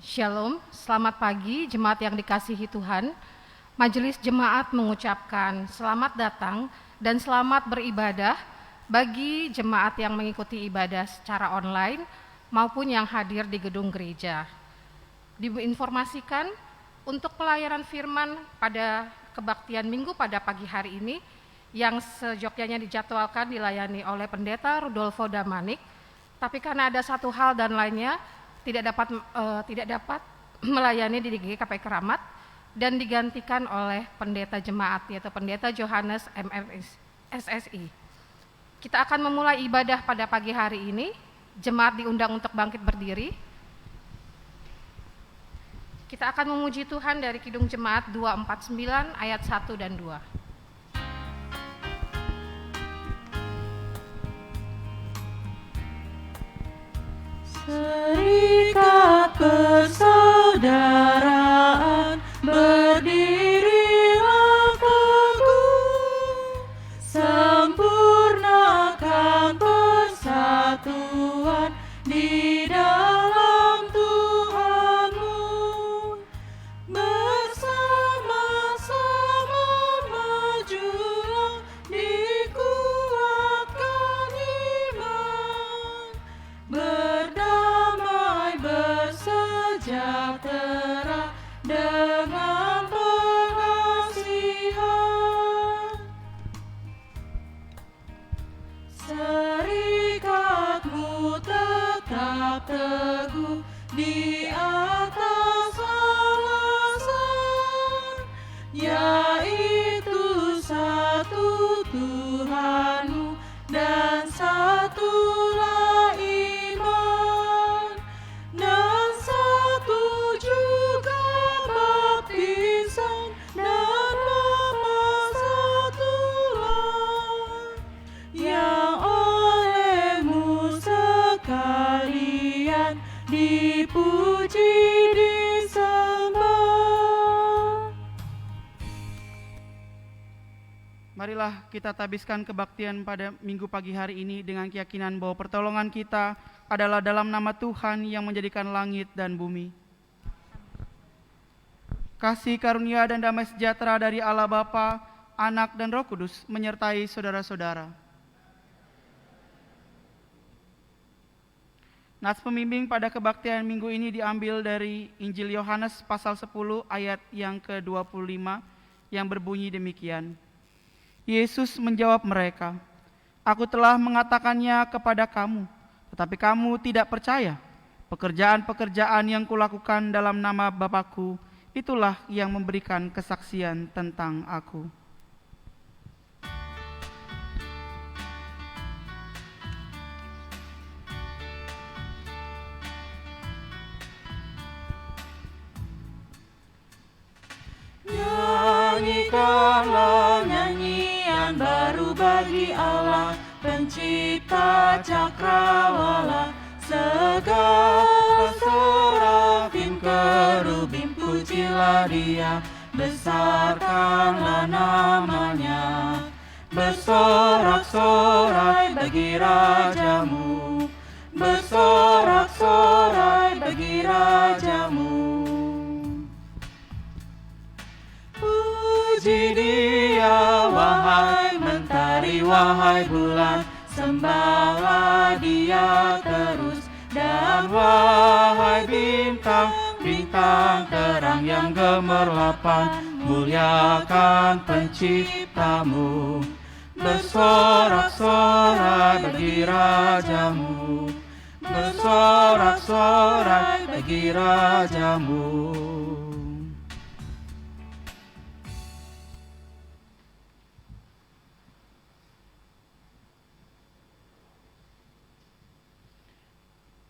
Shalom, selamat pagi jemaat yang dikasihi Tuhan. Majelis Jemaat mengucapkan selamat datang dan selamat beribadah bagi jemaat yang mengikuti ibadah secara online maupun yang hadir di gedung gereja. Diinformasikan untuk pelayanan firman pada kebaktian minggu pada pagi hari ini yang seyogyanya dijadwalkan dilayani oleh Pendeta Rudolfo Damanik, tapi karena ada satu hal dan lainnya tidak dapat melayani di GKP Keramat dan digantikan oleh pendeta jemaat yaitu Pendeta Johannes SSI. Kita akan memulai ibadah pada pagi hari ini. Jemaat diundang untuk bangkit berdiri. Kita akan memuji Tuhan dari Kidung Jemaat 249 ayat 1 dan 2. Serikat persaudaraan berdirilah teguh, sempurnakan persatuan di dalam Tuhanmu, bersama-sama majulah dikuatkan iman, berdamai bersejahtera dengan pengasihan. Serikatmu tetap teguh di atas alasan, yaitu satu Tuhanmu dan satulah iman, dan satu juga baptisan, dan Bapa satulah, yang olehmu sekalian dipuji disembah. Marilah kita tabiskan kebaktian pada minggu pagi hari ini dengan keyakinan bahwa pertolongan kita adalah dalam nama Tuhan yang menjadikan langit dan bumi. Kasih karunia dan damai sejahtera dari Allah Bapa, Anak dan Roh Kudus menyertai saudara-saudara. Nats pembimbing pada kebaktian minggu ini diambil dari Injil Yohanes pasal 10 ayat yang ke-25 yang berbunyi demikian. Yesus menjawab mereka, "Aku telah mengatakannya kepada kamu, tetapi kamu tidak percaya. Pekerjaan-pekerjaan yang kulakukan dalam nama Bapa-Ku, itulah yang memberikan kesaksian tentang Aku." Nyanyikanlah nyanyian baru bagi Allah, pencipta cakrawala. Segala serafim kerubim pujilah Dia, besarkanlah namanya. Bersorak-sorai bagi Rajamu, bersorak-sorai bagi Rajamu. Puji Dia, wahai mentari, wahai bulan, sembahlah Dia terus. Dan wahai bintang, bintang terang yang gemerlapan, muliakan penciptamu. Bersorak-sorai bagi Rajamu, bersorak-sorai bagi Rajamu.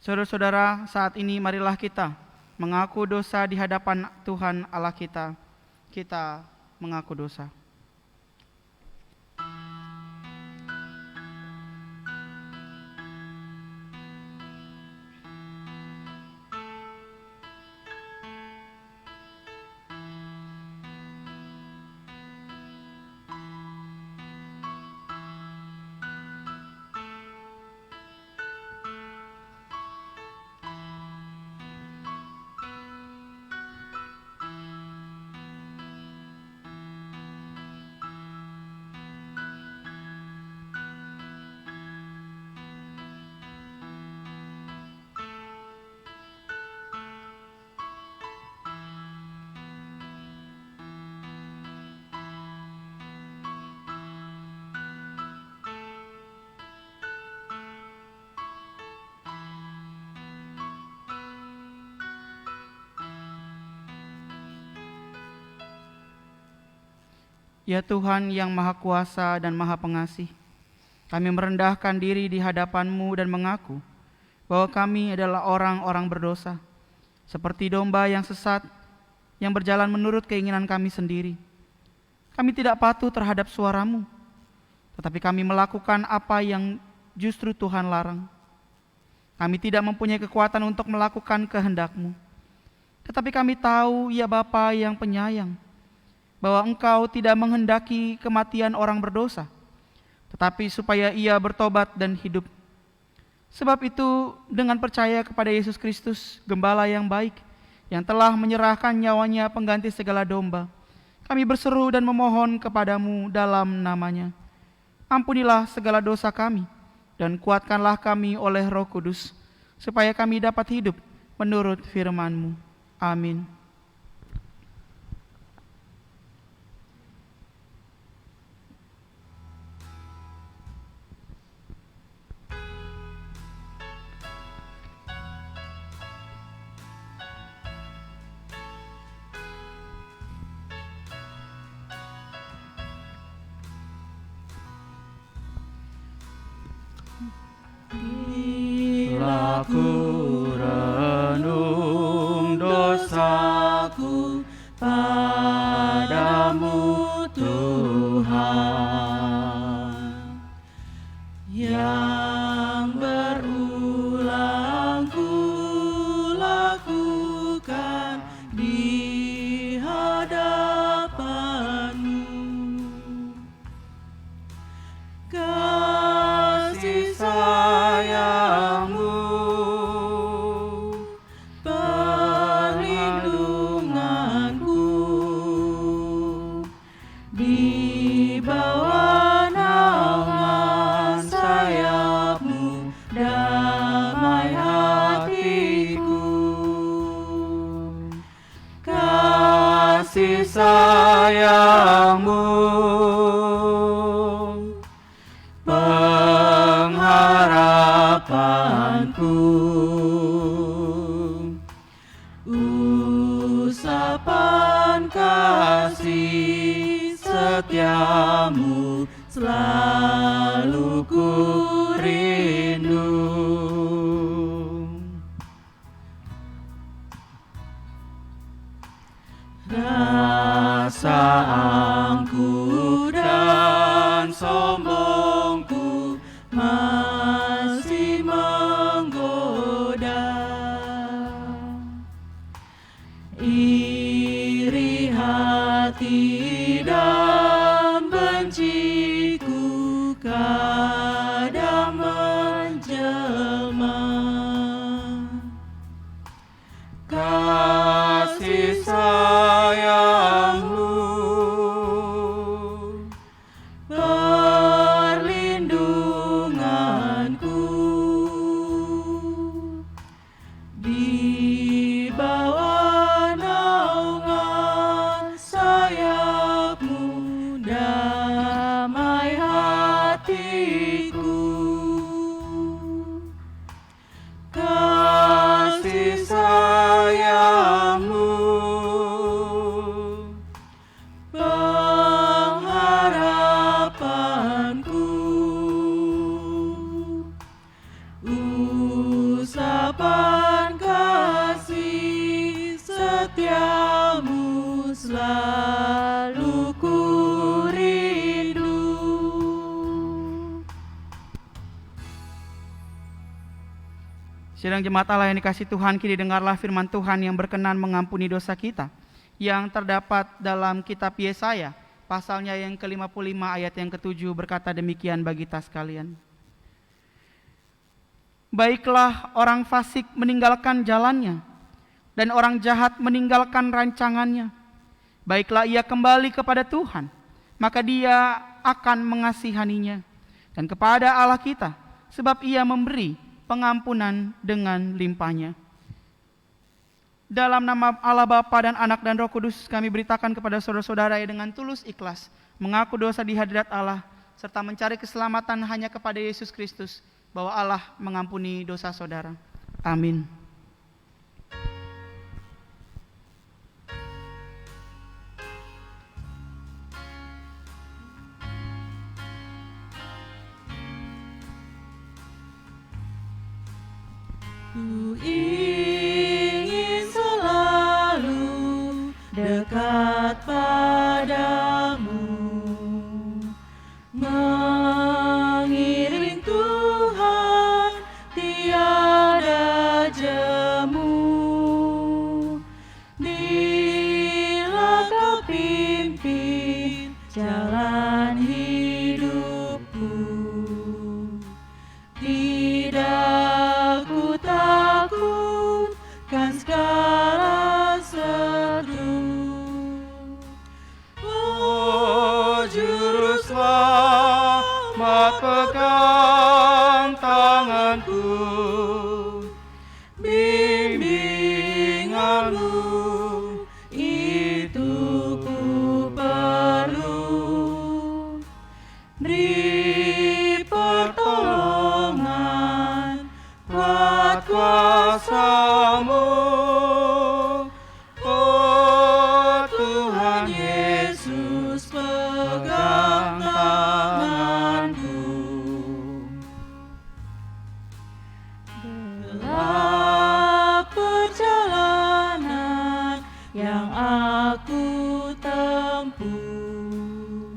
Saudara-saudara, saat ini marilah kita mengaku dosa di hadapan Tuhan Allah kita. Kita mengaku dosa. Ya Tuhan yang Maha Kuasa dan Maha Pengasih, kami merendahkan diri di hadapan-Mu dan mengaku bahwa kami adalah orang-orang berdosa, seperti domba yang sesat, yang berjalan menurut keinginan kami sendiri. Kami tidak patuh terhadap suara-Mu, tetapi kami melakukan apa yang justru Tuhan larang. Kami tidak mempunyai kekuatan untuk melakukan kehendak-Mu, tetapi kami tahu, ya Bapa yang penyayang, bahwa Engkau tidak menghendaki kematian orang berdosa, tetapi supaya ia bertobat dan hidup. Sebab itu, dengan percaya kepada Yesus Kristus, Gembala yang baik, yang telah menyerahkan nyawanya pengganti segala domba, kami berseru dan memohon kepadamu dalam namanya. Ampunilah segala dosa kami, dan kuatkanlah kami oleh Roh Kudus, supaya kami dapat hidup menurut firman-Mu. Amin. Bila ku renung dosaku padamu Tuhan, yang berulang ku lakukan di hadapan-Mu. Kasih sayang-Mu, perlindunganku, di bawah naungan sayap-Mu, damai hatiku. Kasih sayang-Mu, pengharapanku, usapan kasih setiamu selalu ku rindu. Rasa angkuh dan sombongku masih menggoda, iri hati dan benciku kadang menjelma. Kasih sayang-Mu, perlindunganku, di bawah naungan sayap-Mu, damai hatiku. Kasih sayang-Mu, pengharapanku, usapan kasih setiamu selalu ku rindu. Sidang jemaat Allah yang dikasihi Tuhan, kini dengarlah firman Tuhan yang berkenan mengampuni dosa kita, yang terdapat dalam kitab Yesaya, pasalnya yang ke-55 ayat yang ke-7 berkata demikian bagi kita sekalian. Baiklah orang fasik meninggalkan jalannya, dan orang jahat meninggalkan rancangannya. Baiklah ia kembali kepada Tuhan, maka Dia akan mengasihaninya, dan kepada Allah kita, sebab Ia memberi pengampunan dengan limpahnya. Dalam nama Allah Bapa dan Anak dan Roh Kudus, kami beritakan kepada saudara-saudara yang dengan tulus ikhlas mengaku dosa di hadirat Allah, serta mencari keselamatan hanya kepada Yesus Kristus, bahwa Allah mengampuni dosa saudara. Amin. Ku ingin selalu dekat padamu, mengiring Tuhan tiada jemu. Bila Kau pimpin jalan hidupku, tidak ku takutkan segala seru. Oh Juru Selamat, pegang tanganku, bimbinganmu Itu ku perlu, beri pertolongan, kuat kuasa-Mu. Oh Tuhan Yesus, pegang tanganku. Gelap perjalanan yang aku tempuh,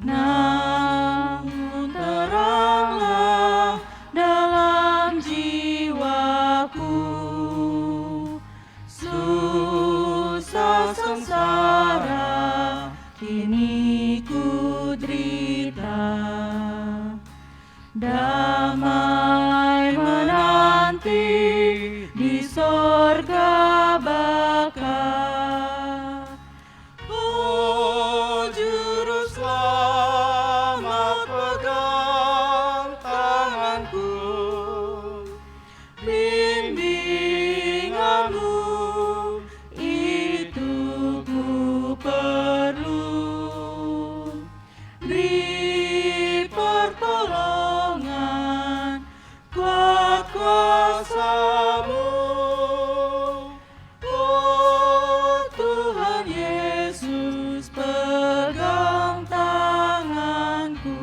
namun teranglah dalam jiwaku. Susah sengsara kini ku derita, damai menanti di sorga baka. Oh Juru Selamat, pegang tanganku, Bimbinganmu itu ku perlu, beri pertolongan, kuat kuasa-Mu. Oh Tuhan Yesus, pegang tanganku.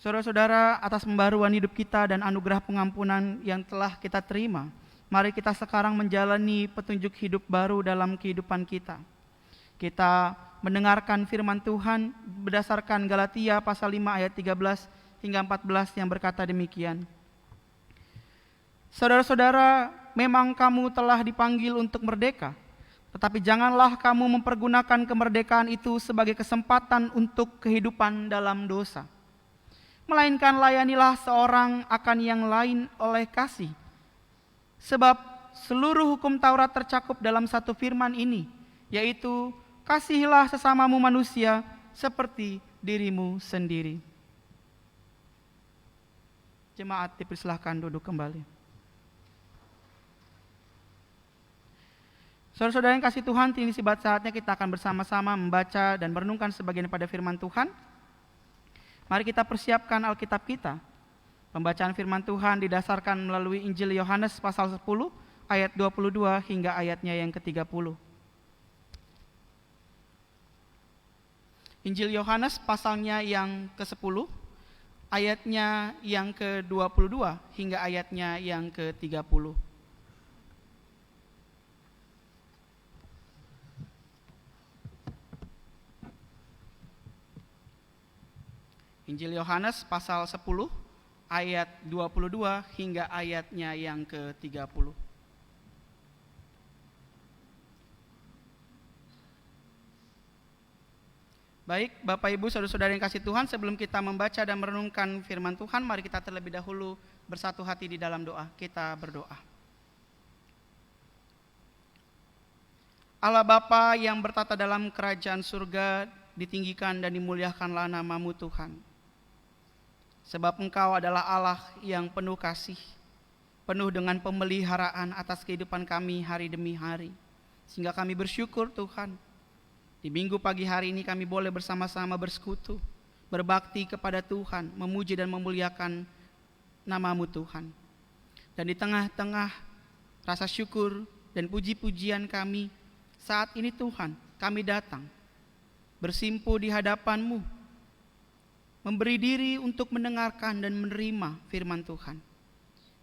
Saudara-saudara, atas pembaruan hidup kita dan anugerah pengampunan yang telah kita terima, mari kita sekarang menjalani petunjuk hidup baru dalam kehidupan kita. Kita mendengarkan firman Tuhan berdasarkan Galatia pasal 5 ayat 13 hingga 14 yang berkata demikian. Saudara-saudara, memang kamu telah dipanggil untuk merdeka, tetapi janganlah kamu mempergunakan kemerdekaan itu sebagai kesempatan untuk kehidupan dalam dosa. Melainkan layanilah seorang akan yang lain oleh kasih. Sebab seluruh hukum Taurat tercakup dalam satu firman ini, yaitu kasihilah sesamamu manusia seperti dirimu sendiri. Jemaat dipersilahkan duduk kembali. Saudara-saudara yang kasih Tuhan, ini saatnya kita akan bersama-sama membaca dan merenungkan sebagian pada firman Tuhan. Mari kita persiapkan Alkitab kita. Pembacaan firman Tuhan didasarkan melalui Injil Yohanes pasal 10 ayat 22 hingga ayatnya yang ke-30. Injil Yohanes pasalnya yang ke-10, ayatnya yang ke-22 hingga ayatnya yang ke-30. Injil Yohanes pasal 10 ayat 22 hingga ayatnya yang ke-30. Baik, Bapak Ibu, saudara-saudara yang kasih Tuhan, sebelum kita membaca dan merenungkan firman Tuhan, mari kita terlebih dahulu bersatu hati di dalam doa. Kita berdoa. Allah Bapa yang bertata dalam kerajaan surga, ditinggikan dan dimuliakanlah nama-Mu Tuhan. Sebab Engkau adalah Allah yang penuh kasih, penuh dengan pemeliharaan atas kehidupan kami hari demi hari. Sehingga kami bersyukur Tuhan, di minggu pagi hari ini kami boleh bersama-sama bersekutu, berbakti kepada Tuhan, memuji dan memuliakan nama-Mu Tuhan. Dan di tengah-tengah rasa syukur dan puji-pujian kami, saat ini Tuhan, kami datang bersimpu di hadapan-Mu, memberi diri untuk mendengarkan dan menerima firman Tuhan.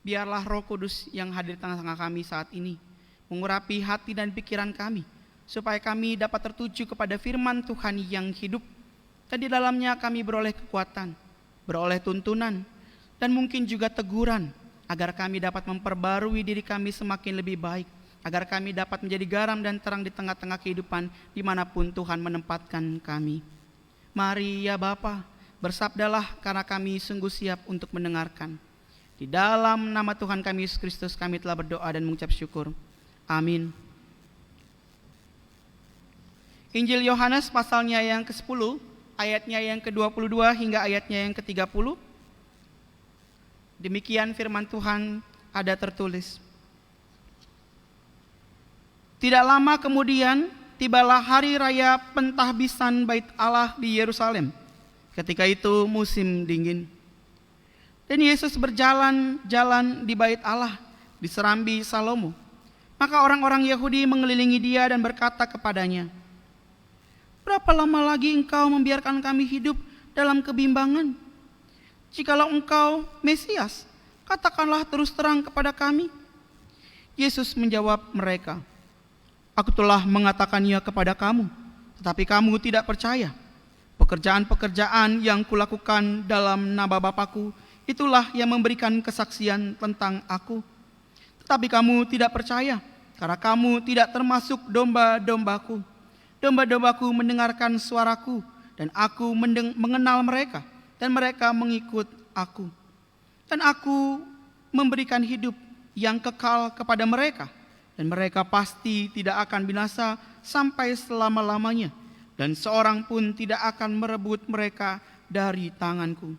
Biarlah Roh Kudus yang hadir di tengah-tengah kami saat ini mengurapi hati dan pikiran kami, supaya kami dapat tertuju kepada firman Tuhan yang hidup, dan di dalamnya kami beroleh kekuatan, beroleh tuntunan, dan mungkin juga teguran, agar kami dapat memperbarui diri kami semakin lebih baik, agar kami dapat menjadi garam dan terang di tengah-tengah kehidupan dimanapun Tuhan menempatkan kami. Mari ya Bapa, bersabdalah, karena kami sungguh siap untuk mendengarkan. Di dalam nama Tuhan kami Yesus Kristus kami telah berdoa dan mengucap syukur. Amin. Injil Yohanes pasalnya yang ke-10, ayatnya yang ke-22 hingga ayatnya yang ke-30. Demikian firman Tuhan ada tertulis. Tidak lama kemudian tibalah hari raya pentahbisan Bait Allah di Yerusalem. Ketika itu musim dingin. Dan Yesus berjalan-jalan di Bait Allah di serambi Salomo. Maka orang-orang Yahudi mengelilingi dia dan berkata kepadanya, "Berapa lama lagi engkau membiarkan kami hidup dalam kebimbangan? Jikalau engkau Mesias, katakanlah terus terang kepada kami." Yesus menjawab mereka, "Aku telah mengatakannya kepada kamu, tetapi kamu tidak percaya. Pekerjaan-pekerjaan yang kulakukan dalam nama Bapa-Ku, itulah yang memberikan kesaksian tentang Aku. Tetapi kamu tidak percaya, karena kamu tidak termasuk domba-dombaku. Domba-dombaku mendengarkan suaraku, dan Aku mengenal mereka, dan mereka mengikut Aku. Dan Aku memberikan hidup yang kekal kepada mereka, dan mereka pasti tidak akan binasa sampai selama-lamanya, dan seorang pun tidak akan merebut mereka dari tanganku.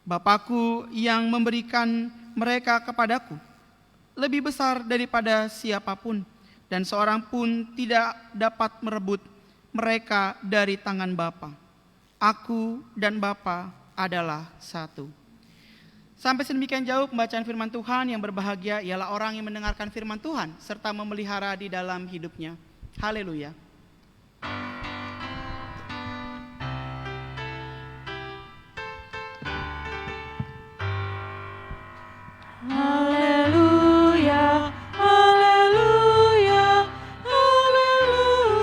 Bapa-Ku yang memberikan mereka kepadaku lebih besar daripada siapapun, dan seorang pun tidak dapat merebut mereka dari tangan Bapa. Aku dan Bapa adalah satu." Sampai sedemikian jauh pembacaan firman Tuhan. Yang berbahagia ialah orang yang mendengarkan firman Tuhan serta memelihara di dalam hidupnya. Haleluya. Haleluya, haleluya, haleluya.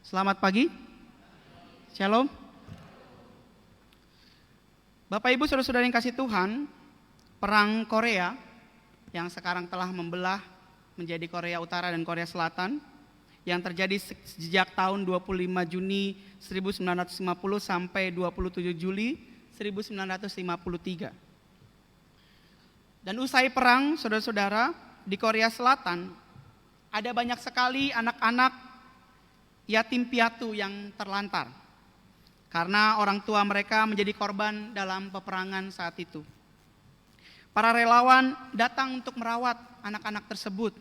Selamat pagi. Shalom. Bapak Ibu Saudara-saudara yang kasih Tuhan, perang Korea yang sekarang telah membelah menjadi Korea Utara dan Korea Selatan, yang terjadi sejak tahun 25 Juni 1950 sampai 27 Juli 1953. Dan usai perang, saudara-saudara, di Korea Selatan ada banyak sekali anak-anak yatim piatu yang terlantar karena orang tua mereka menjadi korban dalam peperangan saat itu. Para relawan datang untuk merawat anak-anak tersebut,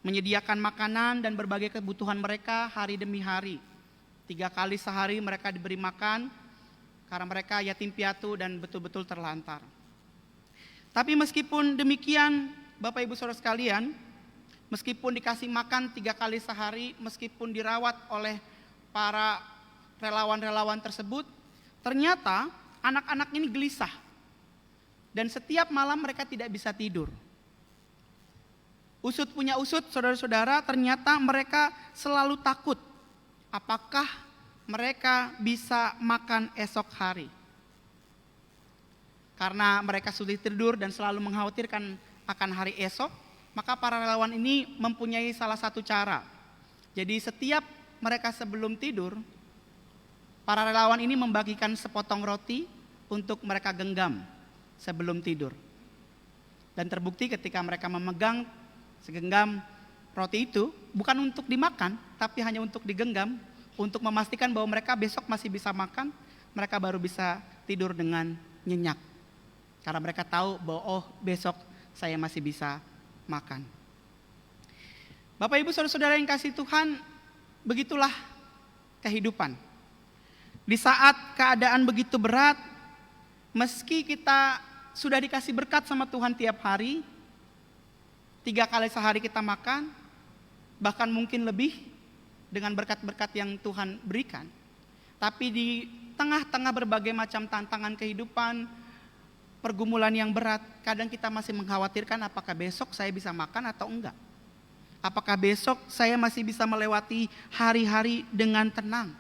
menyediakan makanan dan berbagai kebutuhan mereka hari demi hari. 3 kali sehari mereka diberi makan karena mereka yatim piatu dan betul-betul terlantar. Tapi meskipun demikian, Bapak Ibu Saudara sekalian, meskipun dikasih makan 3 kali sehari, meskipun dirawat oleh para relawan-relawan tersebut, ternyata anak-anak ini gelisah. Dan setiap malam mereka tidak bisa tidur. Usut punya usut, saudara-saudara, ternyata mereka selalu takut. Apakah mereka bisa makan esok hari? Karena mereka sulit tidur dan selalu mengkhawatirkan akan hari esok, maka para relawan ini mempunyai salah satu cara. Jadi setiap mereka sebelum tidur, para relawan ini membagikan sepotong roti untuk mereka genggam sebelum tidur. Dan terbukti ketika mereka memegang segenggam roti itu, bukan untuk dimakan, tapi hanya untuk digenggam, untuk memastikan bahwa mereka besok masih bisa makan, mereka baru bisa tidur dengan nyenyak. Karena mereka tahu bahwa besok saya masih bisa makan. Bapak Ibu Saudara-saudara yang kasih Tuhan, begitulah kehidupan. Di saat keadaan begitu berat, meski kita sudah dikasih berkat sama Tuhan tiap hari, 3 kali sehari kita makan, bahkan mungkin lebih dengan berkat-berkat yang Tuhan berikan. Tapi di tengah-tengah berbagai macam tantangan kehidupan, pergumulan yang berat, kadang kita masih mengkhawatirkan apakah besok saya bisa makan atau enggak. Apakah besok saya masih bisa melewati hari-hari dengan tenang.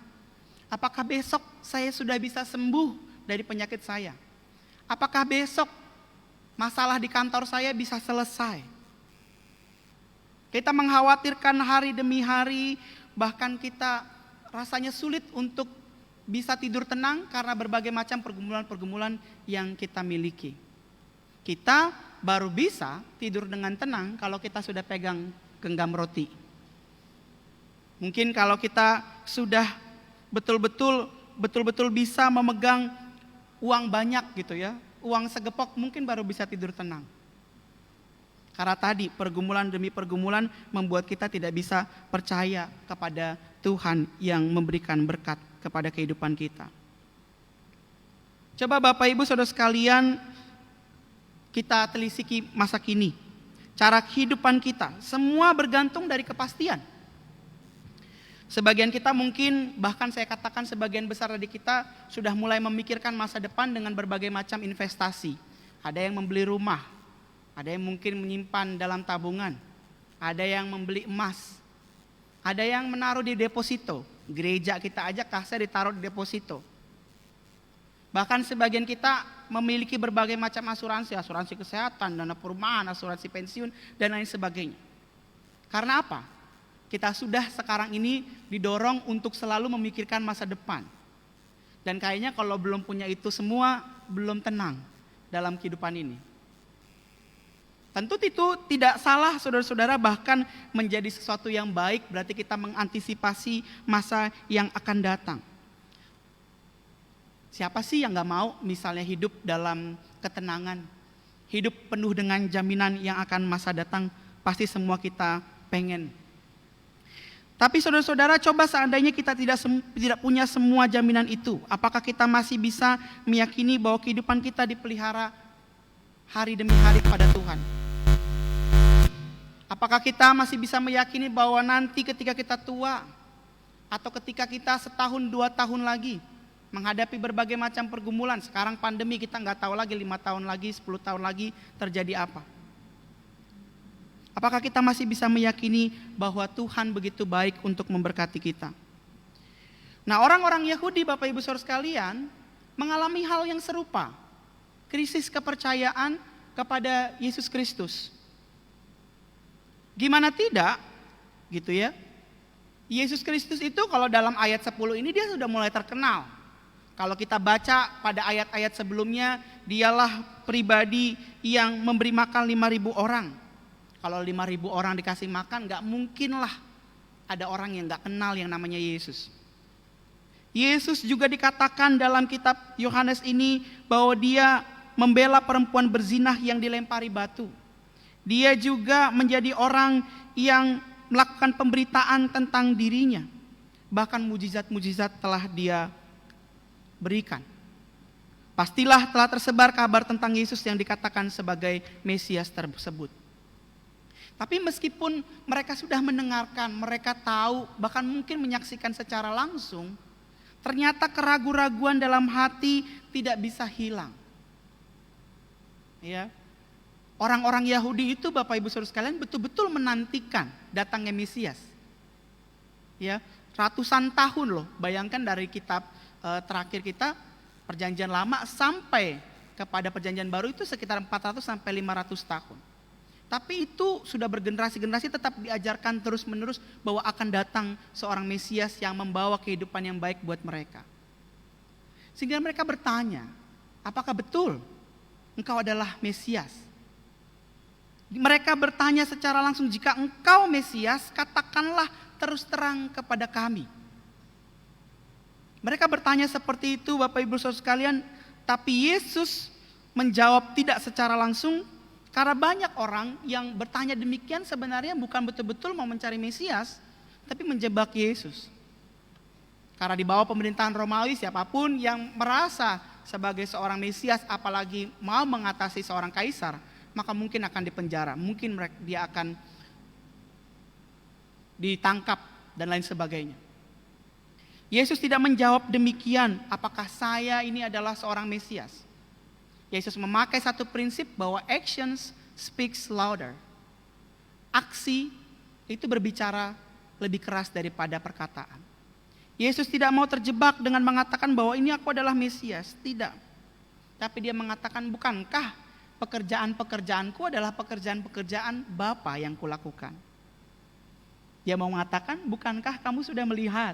Apakah besok saya sudah bisa sembuh dari penyakit saya. Apakah besok masalah di kantor saya bisa selesai. Kita mengkhawatirkan hari demi hari, bahkan kita rasanya sulit untuk bisa tidur tenang karena berbagai macam pergumulan-pergumulan yang kita miliki. Kita baru bisa tidur dengan tenang kalau kita sudah pegang genggam roti. Mungkin kalau kita sudah betul-betul bisa memegang uang banyak gitu ya, uang segepok, mungkin baru bisa tidur tenang. Karena tadi pergumulan demi pergumulan membuat kita tidak bisa percaya kepada Tuhan yang memberikan berkat kepada kehidupan kita. Coba Bapak Ibu Saudara sekalian, kita telisiki masa kini. Cara kehidupan kita, semua bergantung dari kepastian. Sebagian kita mungkin, bahkan saya katakan sebagian besar dari kita sudah mulai memikirkan masa depan dengan berbagai macam investasi. Ada yang membeli rumah, ada yang mungkin menyimpan dalam tabungan, ada yang membeli emas, ada yang menaruh di deposito. Gereja kita aja kasih ditaruh di deposito. Bahkan sebagian kita memiliki berbagai macam asuransi, asuransi kesehatan, dana perumahan, asuransi pensiun, dan lain sebagainya. Karena apa? Kita sudah sekarang ini didorong untuk selalu memikirkan masa depan. Dan kayaknya kalau belum punya itu semua, belum tenang dalam kehidupan ini. Tentu itu tidak salah saudara-saudara, bahkan menjadi sesuatu yang baik, berarti kita mengantisipasi masa yang akan datang. Siapa sih yang gak mau misalnya hidup dalam ketenangan, hidup penuh dengan jaminan yang akan masa datang, pasti semua kita pengen. Tapi saudara-saudara, coba seandainya kita tidak punya semua jaminan itu, apakah kita masih bisa meyakini bahwa kehidupan kita dipelihara hari demi hari kepada Tuhan? Apakah kita masih bisa meyakini bahwa nanti ketika kita tua, atau ketika kita setahun 2 tahun lagi menghadapi berbagai macam pergumulan, sekarang pandemi kita nggak tahu lagi 5 tahun lagi, 10 tahun lagi terjadi apa. Apakah kita masih bisa meyakini bahwa Tuhan begitu baik untuk memberkati kita? Nah, orang-orang Yahudi, Bapak Ibu Saudara sekalian, mengalami hal yang serupa. Krisis kepercayaan kepada Yesus Kristus. Gimana tidak, gitu ya. Yesus Kristus itu kalau dalam ayat 10 ini dia sudah mulai terkenal. Kalau kita baca pada ayat-ayat sebelumnya, dialah pribadi yang memberi makan 5.000 orang. Kalau 5.000 orang dikasih makan, gak mungkinlah ada orang yang gak kenal yang namanya Yesus. Yesus juga dikatakan dalam kitab Yohanes ini bahwa dia membela perempuan berzinah yang dilempari batu. Dia juga menjadi orang yang melakukan pemberitaan tentang dirinya. Bahkan mujizat-mujizat telah dia berikan. Pastilah telah tersebar kabar tentang Yesus yang dikatakan sebagai Mesias tersebut. Tapi meskipun mereka sudah mendengarkan, mereka tahu, bahkan mungkin menyaksikan secara langsung, ternyata keraguan-raguan dalam hati tidak bisa hilang. Ya. Orang-orang Yahudi itu, Bapak Ibu Saudara sekalian, betul-betul menantikan datangnya Mesias. Ya, ratusan tahun loh, bayangkan dari kitab terakhir kita, Perjanjian Lama sampai kepada Perjanjian Baru itu sekitar 400 sampai 500 tahun. Tapi itu sudah bergenerasi-generasi tetap diajarkan terus-menerus bahwa akan datang seorang Mesias yang membawa kehidupan yang baik buat mereka. Sehingga mereka bertanya, apakah betul engkau adalah Mesias? Mereka bertanya secara langsung, jika engkau Mesias, katakanlah terus terang kepada kami. Mereka bertanya seperti itu, Bapak Ibu Saudara sekalian, tapi Yesus menjawab tidak secara langsung, karena banyak orang yang bertanya demikian sebenarnya bukan betul-betul mau mencari Mesias, tapi menjebak Yesus. Karena di bawah pemerintahan Romawi, siapapun yang merasa sebagai seorang Mesias, apalagi mau mengatasi seorang kaisar, maka mungkin akan dipenjara, mungkin dia akan ditangkap, dan lain sebagainya. Yesus tidak menjawab demikian, apakah saya ini adalah seorang Mesias. Yesus memakai satu prinsip bahwa actions speaks louder. Aksi itu berbicara lebih keras daripada perkataan. Yesus tidak mau terjebak dengan mengatakan bahwa ini aku adalah Mesias, tidak. Tapi dia mengatakan, bukankah pekerjaan-pekerjaanku adalah pekerjaan-pekerjaan Bapa yang kulakukan. Dia mau mengatakan, bukankah kamu sudah melihat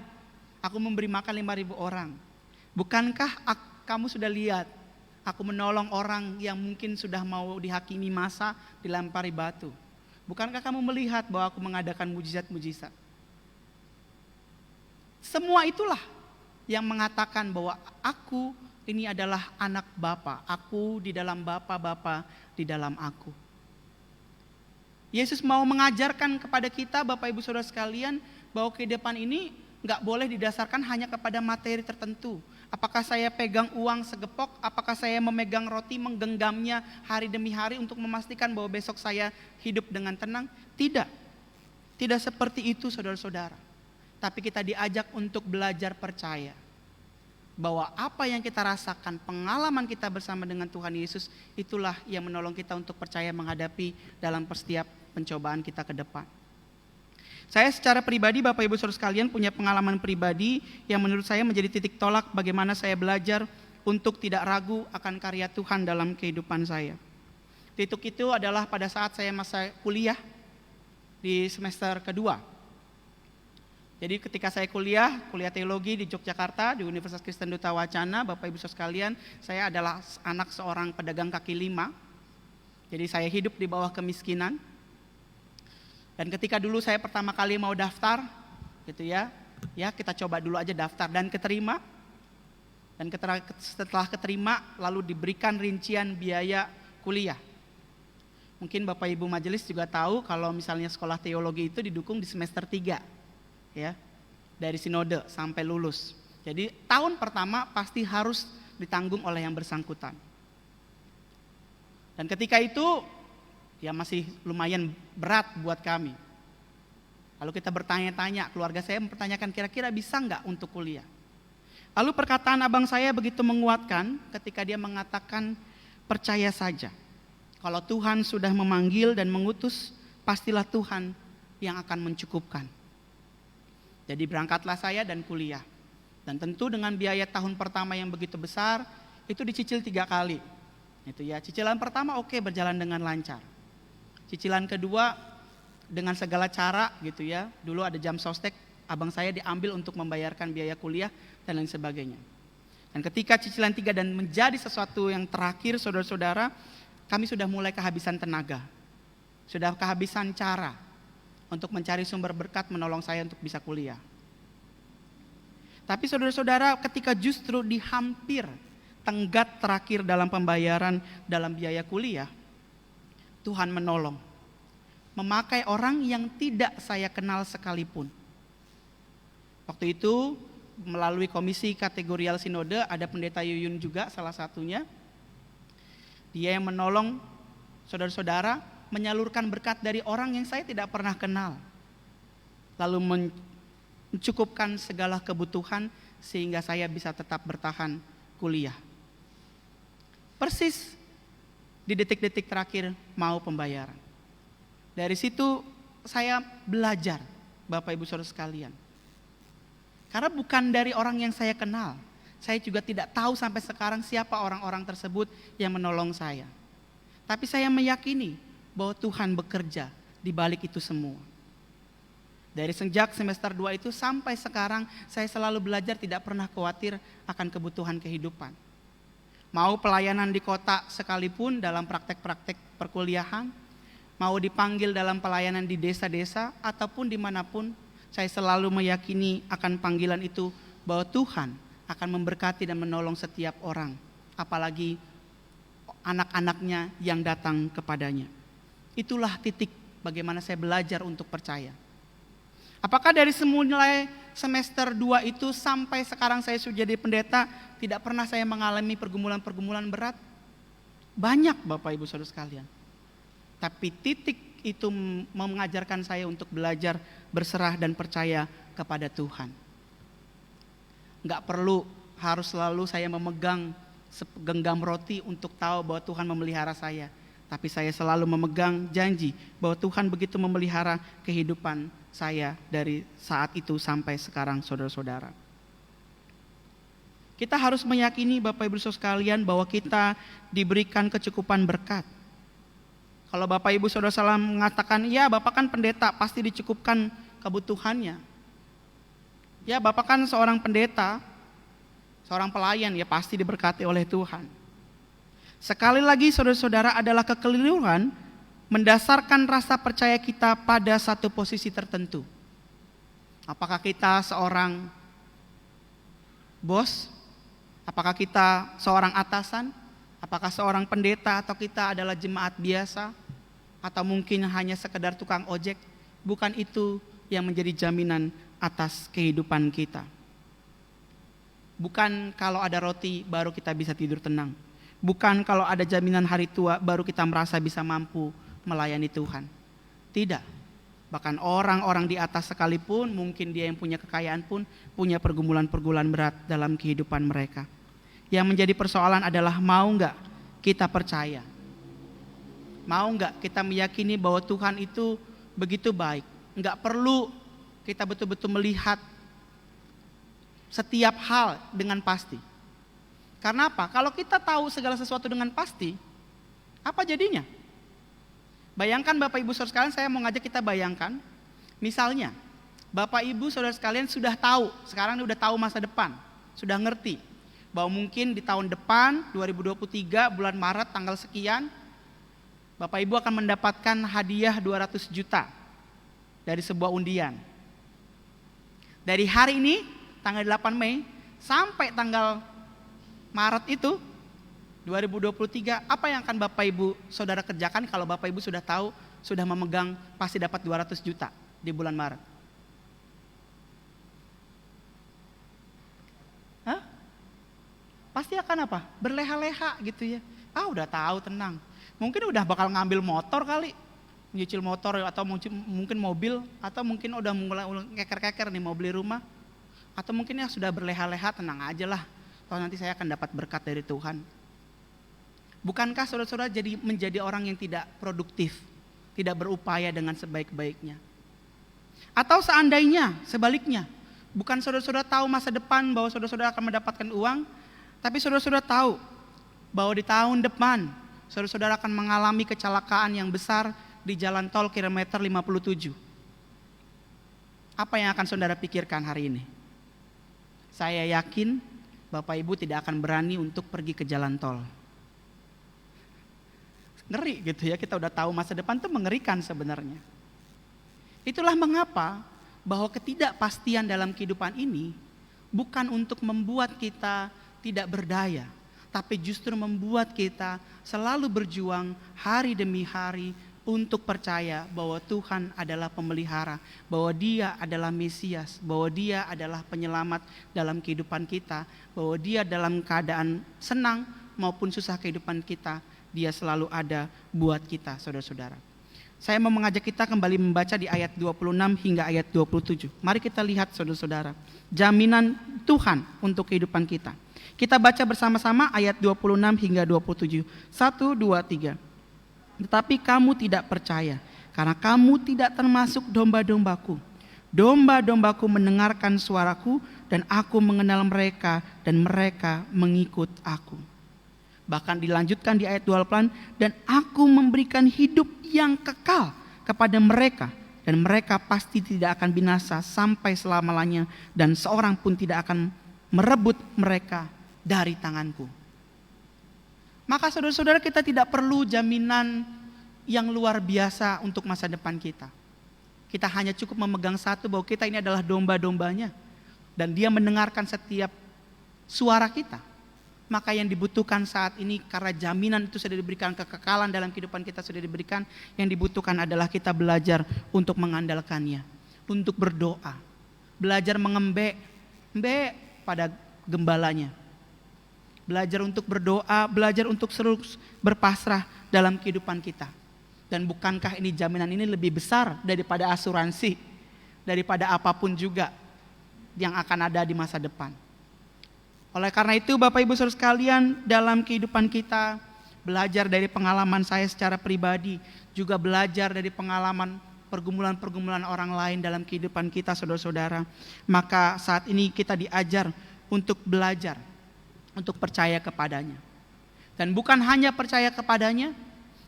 aku memberi makan 5.000 orang? Bukankah kamu sudah lihat aku menolong orang yang mungkin sudah mau dihakimi masa dilempari batu? Bukankah kamu melihat bahwa aku mengadakan mujizat-mujizat? Semua itulah yang mengatakan bahwa aku ini adalah anak Bapa. Aku di dalam Bapa, Bapa di dalam aku. Yesus mau mengajarkan kepada kita, Bapak Ibu Saudara sekalian, bahwa kehidupan ini gak boleh didasarkan hanya kepada materi tertentu. Apakah saya pegang uang segepok, apakah saya memegang roti, menggenggamnya hari demi hari untuk memastikan bahwa besok saya hidup dengan tenang? Tidak. Tidak seperti itu, saudara-saudara. Tapi kita diajak untuk belajar percaya bahwa apa yang kita rasakan, pengalaman kita bersama dengan Tuhan Yesus, itulah yang menolong kita untuk percaya menghadapi dalam setiap pencobaan kita ke depan. Saya secara pribadi, Bapak Ibu Saudara sekalian, punya pengalaman pribadi yang menurut saya menjadi titik tolak bagaimana saya belajar untuk tidak ragu akan karya Tuhan dalam kehidupan saya. Titik itu adalah pada saat saya masa kuliah di semester kedua. Jadi ketika saya kuliah teologi di Yogyakarta di Universitas Kristen Duta Wacana, Bapak Ibu Saudara sekalian, saya adalah anak seorang pedagang kaki lima. Jadi saya hidup di bawah kemiskinan. Dan ketika dulu saya pertama kali mau daftar, gitu ya kita coba dulu aja daftar dan keterima. Dan setelah keterima lalu diberikan rincian biaya kuliah. Mungkin Bapak Ibu majelis juga tahu kalau misalnya sekolah teologi itu didukung di semester 3. Ya, dari sinode sampai lulus. Jadi tahun pertama pasti harus ditanggung oleh yang bersangkutan. Dan ketika itu ya masih lumayan berat buat kami. Lalu kita bertanya-tanya, keluarga saya mempertanyakan kira-kira bisa nggak untuk kuliah. Lalu perkataan abang saya begitu menguatkan ketika dia mengatakan, percaya saja. Kalau Tuhan sudah memanggil dan mengutus, pastilah Tuhan yang akan mencukupkan. Jadi berangkatlah saya dan kuliah. Dan tentu dengan biaya tahun pertama yang begitu besar, itu dicicil 3 kali. Itu ya, cicilan pertama oke, berjalan dengan lancar. Cicilan kedua dengan segala cara gitu ya. Dulu ada jam sostek, abang saya diambil untuk membayarkan biaya kuliah dan lain sebagainya. Dan ketika cicilan 3 dan menjadi sesuatu yang terakhir, saudara-saudara, kami sudah mulai kehabisan tenaga. Sudah kehabisan cara untuk mencari sumber berkat menolong saya untuk bisa kuliah. Tapi saudara-saudara, ketika justru di hampir tenggat terakhir dalam pembayaran dalam biaya kuliah, Tuhan menolong. Memakai orang yang tidak saya kenal sekalipun. Waktu itu melalui komisi kategorial sinode, ada pendeta Yuyun juga salah satunya. Dia yang menolong saudara-saudara menyalurkan berkat dari orang yang saya tidak pernah kenal. Lalu mencukupkan segala kebutuhan sehingga saya bisa tetap bertahan kuliah. Persis di detik-detik terakhir mau pembayaran. Dari situ saya belajar, Bapak Ibu Saudara sekalian. Karena bukan dari orang yang saya kenal. Saya juga tidak tahu sampai sekarang siapa orang-orang tersebut yang menolong saya. Tapi saya meyakini bahwa Tuhan bekerja di balik itu semua. Dari sejak semester 2 itu sampai sekarang saya selalu belajar tidak pernah khawatir akan kebutuhan kehidupan. Mau pelayanan di kota sekalipun dalam praktek-praktek perkuliahan, mau dipanggil dalam pelayanan di desa-desa ataupun dimanapun, saya selalu meyakini akan panggilan itu bahwa Tuhan akan memberkati dan menolong setiap orang, apalagi anak-anaknya yang datang kepadanya. Itulah titik bagaimana saya belajar untuk percaya. Apakah dari semulai semester 2 itu sampai sekarang saya sudah jadi pendeta, tidak pernah saya mengalami pergumulan-pergumulan berat? Banyak Bapak Ibu Saudara sekalian. Tapi titik itu mengajarkan saya untuk belajar berserah dan percaya kepada Tuhan. Nggak perlu harus selalu saya memegang segenggam roti untuk tahu bahwa Tuhan memelihara saya. Tapi saya selalu memegang janji bahwa Tuhan begitu memelihara kehidupan saya dari saat itu sampai sekarang, saudara-saudara. Kita harus meyakini Bapak Ibu Saudara sekalian bahwa kita diberikan kecukupan berkat. Kalau Bapak Ibu Saudara salah mengatakan, ya Bapak kan pendeta, pasti dicukupkan kebutuhannya. Ya Bapak kan seorang pendeta, seorang pelayan, ya pasti diberkati oleh Tuhan. Sekali lagi saudara-saudara, adalah kekeliruan mendasarkan rasa percaya kita pada satu posisi tertentu. Apakah kita seorang bos? Apakah kita seorang atasan? Apakah seorang pendeta atau kita adalah jemaat biasa? Atau mungkin hanya sekedar tukang ojek? Bukan itu yang menjadi jaminan atas kehidupan kita. Bukan kalau ada roti baru kita bisa tidur tenang. Bukan kalau ada jaminan hari tua baru kita merasa bisa mampu melayani Tuhan. Tidak. Bahkan orang-orang di atas sekalipun, mungkin dia yang punya kekayaan pun punya pergumulan-pergumulan berat dalam kehidupan mereka. Yang menjadi persoalan adalah mau enggak kita percaya? Mau enggak kita meyakini bahwa Tuhan itu begitu baik? Enggak perlu kita betul-betul melihat setiap hal dengan pasti. Karena apa? Kalau kita tahu segala sesuatu dengan pasti, apa jadinya? Bayangkan Bapak Ibu Saudara sekalian, saya mau ngajak kita bayangkan. Misalnya, Bapak Ibu Saudara sekalian sudah tahu, sekarang udah tahu masa depan, sudah ngerti bahwa mungkin di tahun depan 2023 bulan Maret tanggal sekian Bapak Ibu akan mendapatkan hadiah 200 juta dari sebuah undian. Dari hari ini tanggal 8 Mei sampai tanggal Maret itu 2023, apa yang akan Bapak Ibu Saudara kerjakan kalau Bapak Ibu sudah tahu, sudah memegang pasti dapat 200 juta di bulan Maret? Hah? Pasti akan apa? Berleha-leha gitu ya. Udah tahu, tenang. Mungkin udah bakal ngambil motor kali, nyicil motor atau mungkin mobil, atau mungkin udah mulai keker-keker nih mau beli rumah, atau mungkin ya sudah berleha-leha, tenang aja lah, toh nanti saya akan dapat berkat dari Tuhan. Bukankah saudara-saudara menjadi orang yang tidak produktif, tidak berupaya dengan sebaik-baiknya? Atau seandainya sebaliknya, bukan saudara-saudara tahu masa depan bahwa saudara-saudara akan mendapatkan uang, tapi saudara-saudara tahu bahwa di tahun depan saudara-saudara akan mengalami kecelakaan yang besar di jalan tol kilometer 57. Apa yang akan saudara pikirkan hari ini? Saya yakin Bapak Ibu tidak akan berani untuk pergi ke jalan tol. Ngeri gitu ya, kita udah tahu masa depan itu mengerikan sebenarnya. Itulah mengapa bahwa ketidakpastian dalam kehidupan ini bukan untuk membuat kita tidak berdaya, tapi justru membuat kita selalu berjuang hari demi hari untuk percaya bahwa Tuhan adalah pemelihara, bahwa Dia adalah Mesias, bahwa Dia adalah penyelamat dalam kehidupan kita, bahwa Dia dalam keadaan senang maupun susah kehidupan kita, Dia selalu ada buat kita, saudara-saudara. Saya mau mengajak kita kembali membaca di ayat 26 hingga ayat 27. Mari kita lihat saudara-saudara, jaminan Tuhan untuk kehidupan kita. Kita baca bersama-sama ayat 26 hingga 27. 1, 2, 3. Tetapi kamu tidak percaya, karena kamu tidak termasuk domba-dombaku. Domba-dombaku mendengarkan suaraku, dan aku mengenal mereka, dan mereka mengikut aku. Bahkan dilanjutkan di ayat 28, dan aku memberikan hidup yang kekal kepada mereka, dan mereka pasti tidak akan binasa sampai selama-lamanya, dan seorang pun tidak akan merebut mereka dari tanganku. Maka saudara-saudara, kita tidak perlu jaminan yang luar biasa untuk masa depan kita. Kita hanya cukup memegang satu, bahwa kita ini adalah domba-dombanya, dan Dia mendengarkan setiap suara kita. Maka yang dibutuhkan saat ini, karena jaminan itu sudah diberikan, kekekalan dalam kehidupan kita sudah diberikan, yang dibutuhkan adalah kita belajar untuk mengandalkannya, untuk berdoa, belajar mengembek pada gembalanya, belajar untuk berdoa, belajar untuk terus berpasrah dalam kehidupan kita. Dan bukankah ini jaminan ini lebih besar daripada asuransi, daripada apapun juga yang akan ada di masa depan. Oleh karena itu Bapak Ibu Saudara sekalian, dalam kehidupan kita, belajar dari pengalaman saya secara pribadi, juga belajar dari pengalaman pergumulan-pergumulan orang lain dalam kehidupan kita saudara-saudara. Maka saat ini kita diajar untuk belajar, untuk percaya kepadanya. Dan bukan hanya percaya kepadanya,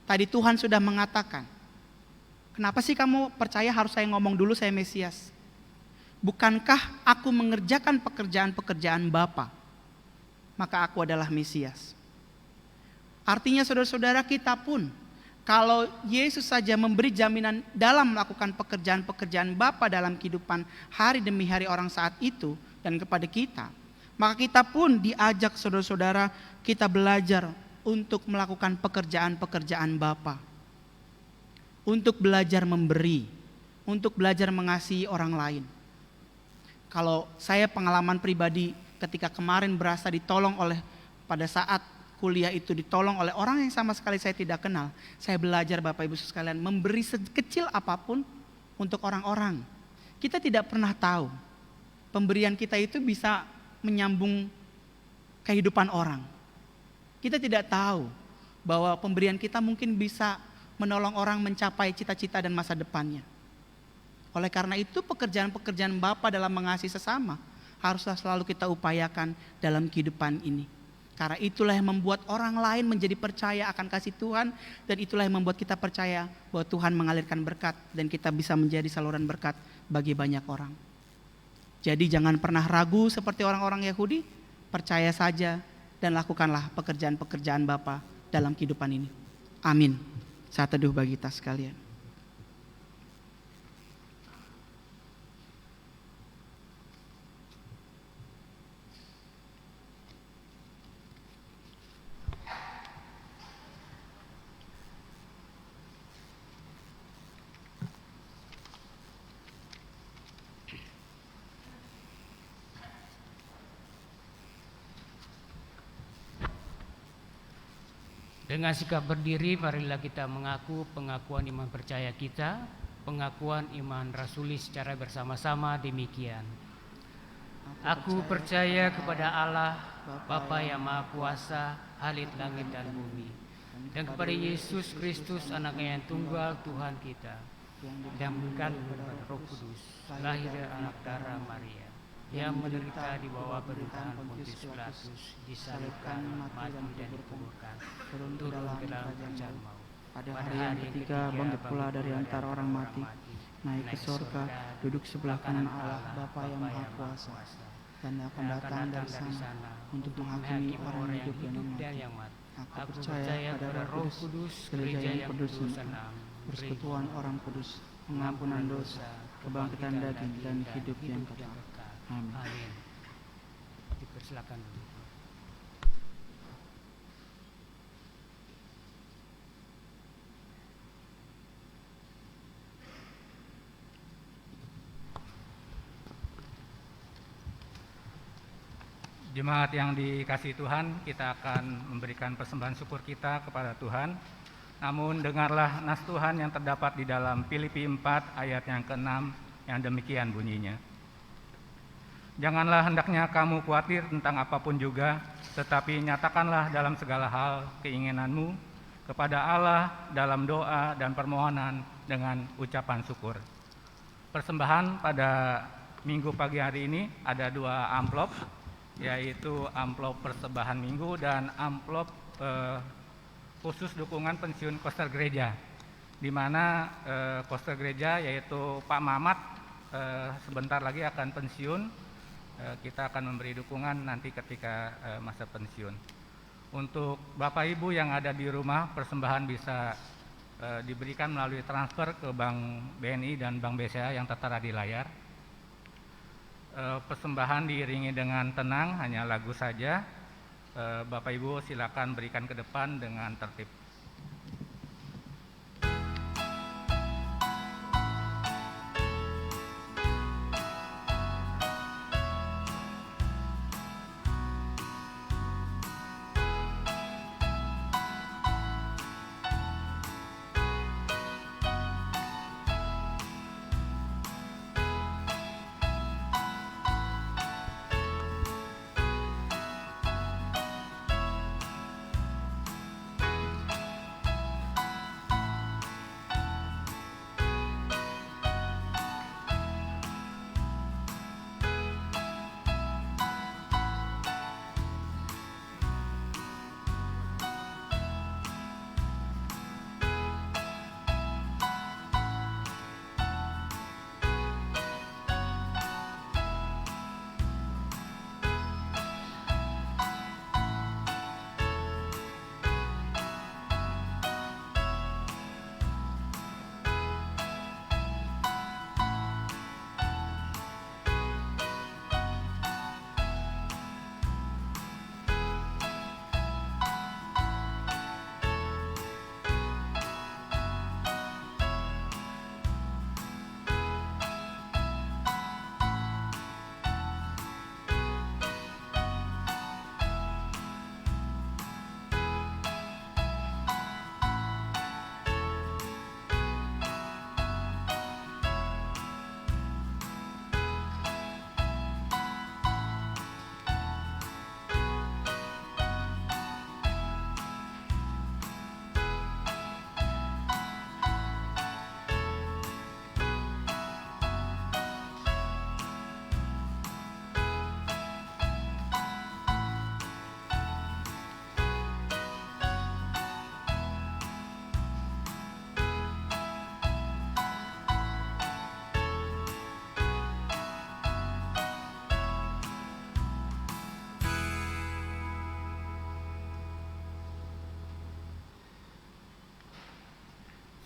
tadi Tuhan sudah mengatakan, kenapa sih kamu percaya harus saya ngomong dulu saya Mesias? Bukankah aku mengerjakan pekerjaan-pekerjaan Bapa, maka aku adalah Mesias. Artinya saudara-saudara, kita pun kalau Yesus saja memberi jaminan dalam melakukan pekerjaan-pekerjaan Bapa dalam kehidupan hari demi hari orang saat itu dan kepada kita, maka kita pun diajak saudara-saudara, kita belajar untuk melakukan pekerjaan-pekerjaan Bapa. Untuk belajar memberi, untuk belajar mengasihi orang lain. Kalau saya pengalaman pribadi ketika kemarin berasa ditolong oleh, pada saat kuliah itu ditolong oleh orang yang sama sekali saya tidak kenal. Saya belajar Bapak Ibu sekalian memberi sekecil apapun untuk orang-orang. Kita tidak pernah tahu pemberian kita itu bisa menyambung kehidupan orang. Kita tidak tahu bahwa pemberian kita mungkin bisa menolong orang mencapai cita-cita dan masa depannya. Oleh karena itu pekerjaan-pekerjaan Bapa dalam mengasihi sesama haruslah selalu kita upayakan dalam kehidupan ini. Karena itulah yang membuat orang lain menjadi percaya akan kasih Tuhan, dan itulah yang membuat kita percaya bahwa Tuhan mengalirkan berkat dan kita bisa menjadi saluran berkat bagi banyak orang. Jadi jangan pernah ragu seperti orang-orang Yahudi, percaya saja dan lakukanlah pekerjaan-pekerjaan Bapa dalam kehidupan ini. Amin. Saat teduh bagi kita sekalian. Dengan sikap berdiri, marilah kita mengaku pengakuan iman percaya kita, pengakuan iman rasuli secara bersama-sama demikian. Aku percaya kepada Allah, Bapa yang Maha Kuasa, Halik langit dan bumi, dan kepada Yesus Kristus, Anaknya yang tunggal Tuhan kita, yang mengandung Roh Kudus, lahir dari anak darah Maria, yang menderita di bawah pemerintahan Pontius Pilatus, disalibkan, mati dan dikuburkan, turun ke dalam kerajaan maut. Pada hari yang ketiga bangkit pula dari antara orang mati, naik ke surga, duduk sebelah kanan Allah Bapa yang Maha Kuasa, dan akan datang dari sana untuk menghakimi orang yang hidup dan yang mati. Aku percaya pada Roh Kudus, gereja yang kudus dan am, persekutuan orang kudus, pengampunan dosa, kebangkitan daging dan hidup yang kekal. Amin. Dipersilakan dulu. Jemaat yang dikasihi Tuhan, kita akan memberikan persembahan syukur kita kepada Tuhan. Namun dengarlah nas Tuhan yang terdapat di dalam Filipi 4 ayat yang ke-6 yang demikian bunyinya. Janganlah hendaknya kamu khawatir tentang apapun juga, tetapi nyatakanlah dalam segala hal keinginanmu kepada Allah dalam doa dan permohonan dengan ucapan syukur. Persembahan pada minggu pagi hari ini ada 2 amplop, yaitu amplop persembahan minggu dan amplop khusus dukungan pensiun koster gereja, di mana koster gereja yaitu Pak Mamat sebentar lagi akan pensiun. Kita akan memberi dukungan nanti ketika masa pensiun. Untuk Bapak Ibu yang ada di rumah, persembahan bisa diberikan melalui transfer ke Bank BNI dan Bank BCA yang tertera di layar. Persembahan diiringi dengan tenang, hanya lagu saja. Bapak Ibu silakan berikan ke depan dengan tertib.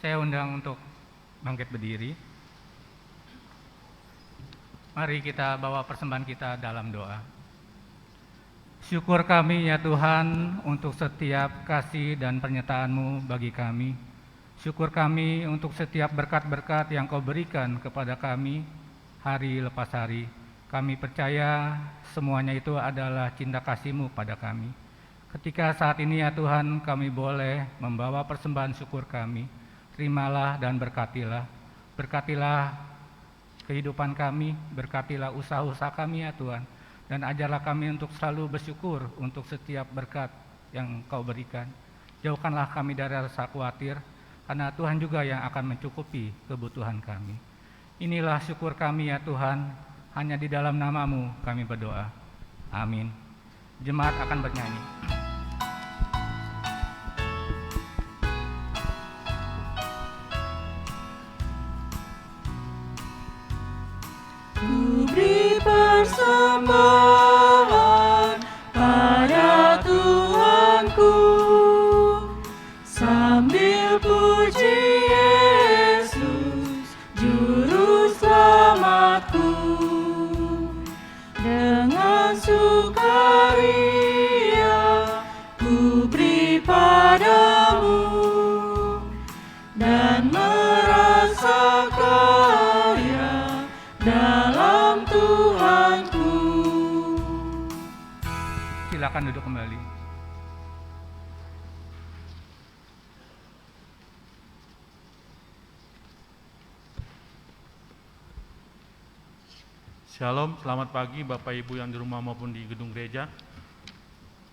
Saya undang untuk bangkit berdiri. Mari kita bawa persembahan kita dalam doa. Syukur kami ya Tuhan untuk setiap kasih dan pernyataan-Mu bagi kami. Syukur kami untuk setiap berkat-berkat yang Kau berikan kepada kami hari lepas hari. Kami percaya semuanya itu adalah cinta kasih-Mu pada kami. Ketika saat ini ya Tuhan kami boleh membawa persembahan syukur kami, terimalah dan berkatilah. Berkatilah kehidupan kami, berkatilah usaha-usaha kami ya Tuhan. Dan ajarlah kami untuk selalu bersyukur untuk setiap berkat yang Kau berikan. Jauhkanlah kami dari rasa khawatir, karena Tuhan juga yang akan mencukupi kebutuhan kami. Inilah syukur kami ya Tuhan, hanya di dalam nama-Mu kami berdoa. Amin. Jemaat akan bernyanyi. Ku beri persembahan pada Tuhanku, sambil puji Yesus, Juru Selamatku. Dengan sukaria ku beri padamu, dan merasa kaya dalam Tuhanku. Silakan duduk kembali. Shalom, selamat pagi Bapak Ibu yang di rumah maupun di gedung gereja.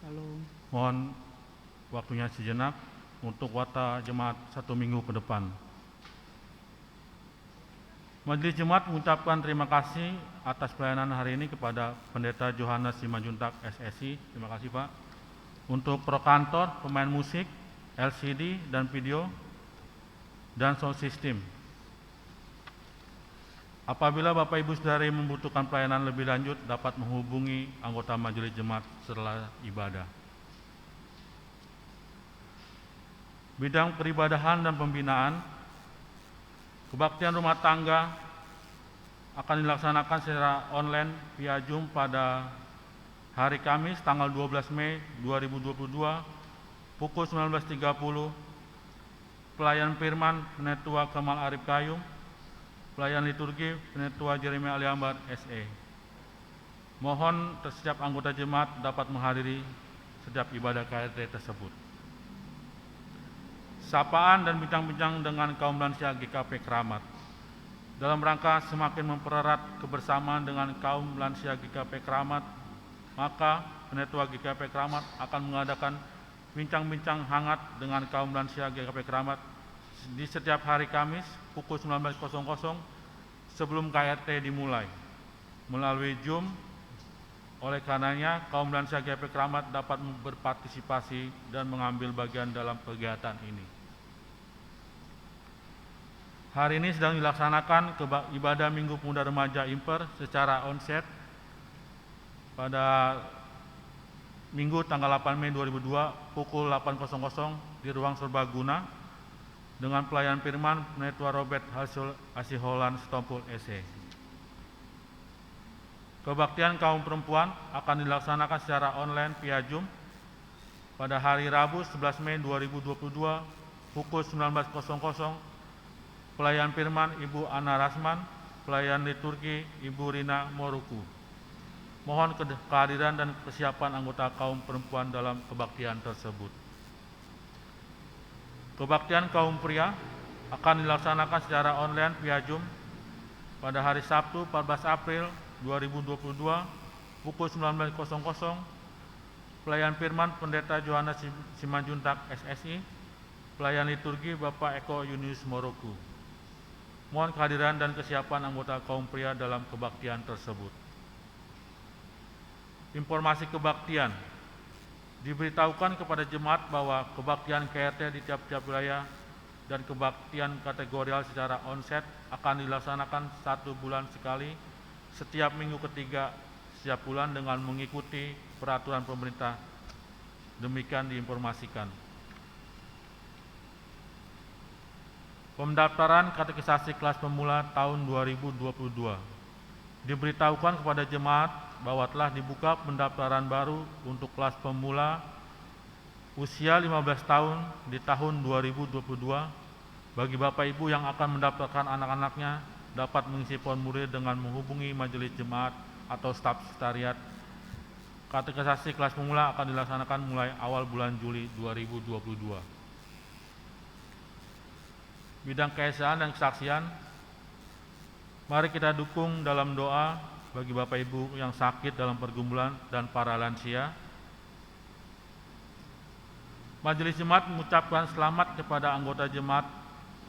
Shalom. Mohon waktunya sejenak untuk wata jemaat 1 minggu ke depan. Majelis Jemaat mengucapkan terima kasih atas pelayanan hari ini kepada Pendeta Johannes Simanjuntak SSI. Terima kasih Pak. Untuk prokantor, pemain musik, LCD dan video, dan sound system. Apabila Bapak Ibu Saudari membutuhkan pelayanan lebih lanjut, dapat menghubungi anggota Majelis Jemaat setelah ibadah. Bidang peribadahan dan pembinaan, kebaktian rumah tangga akan dilaksanakan secara online via Zoom pada hari Kamis tanggal 12 Mei 2022 pukul 19.30. Pelayan firman Penetua Kemal Arif Kayum, pelayan liturgi Penetua Jeremia Aliambar SE. Mohon setiap anggota jemaat dapat menghadiri setiap ibadah KRT tersebut. Sapaan dan bincang-bincang dengan kaum lansia GKP Keramat. Dalam rangka semakin mempererat kebersamaan dengan kaum lansia GKP Keramat, maka Penetua GKP Keramat akan mengadakan bincang-bincang hangat dengan kaum lansia GKP Keramat di setiap hari Kamis pukul 19.00 sebelum KRT dimulai melalui Zoom. Oleh karenanya, kaum lansia GKP Keramat dapat berpartisipasi dan mengambil bagian dalam kegiatan ini. Hari ini sedang dilaksanakan ibadah Minggu Pemuda Remaja Imper secara onsite pada Minggu tanggal 8 Mei 2002 pukul 8.00 di ruang serbaguna dengan pelayan firman Penetua Robert Asiholan Stompul SE. Kebaktian kaum perempuan akan dilaksanakan secara online via Zoom pada hari Rabu 11 Mei 2022 pukul 19.00. Pelayan firman Ibu Ana Rasman, pelayan liturgi Ibu Rina Moruku. Mohon kehadiran dan kesiapan anggota kaum perempuan dalam kebaktian tersebut. Kebaktian kaum pria akan dilaksanakan secara online via Zoom pada hari Sabtu 14 April 2022 pukul 19.00. Pelayan firman Pendeta Johannes Simanjuntak SSI, pelayan liturgi Bapak Eko Yunius Moruku. Mohon kehadiran dan kesiapan anggota kaum pria dalam kebaktian tersebut. Informasi kebaktian. Diberitahukan kepada jemaat bahwa kebaktian KRT di tiap-tiap wilayah dan kebaktian kategorial secara onsite akan dilaksanakan 1 bulan sekali setiap minggu ketiga setiap bulan dengan mengikuti peraturan pemerintah. Demikian diinformasikan. Pendaftaran katekisasi kelas pemula tahun 2022. Diberitahukan kepada jemaat bahwa telah dibuka pendaftaran baru untuk kelas pemula usia 15 tahun di tahun 2022. Bagi Bapak Ibu yang akan mendaftarkan anak-anaknya dapat mengisi formulir dengan menghubungi majelis jemaat atau staf sekretariat. Katekisasi kelas pemula akan dilaksanakan mulai awal bulan Juli 2022. Bidang keesaan dan kesaksian, mari kita dukung dalam doa bagi Bapak Ibu yang sakit dalam pergumulan dan para lansia. Majelis Jemaat mengucapkan selamat kepada anggota jemaat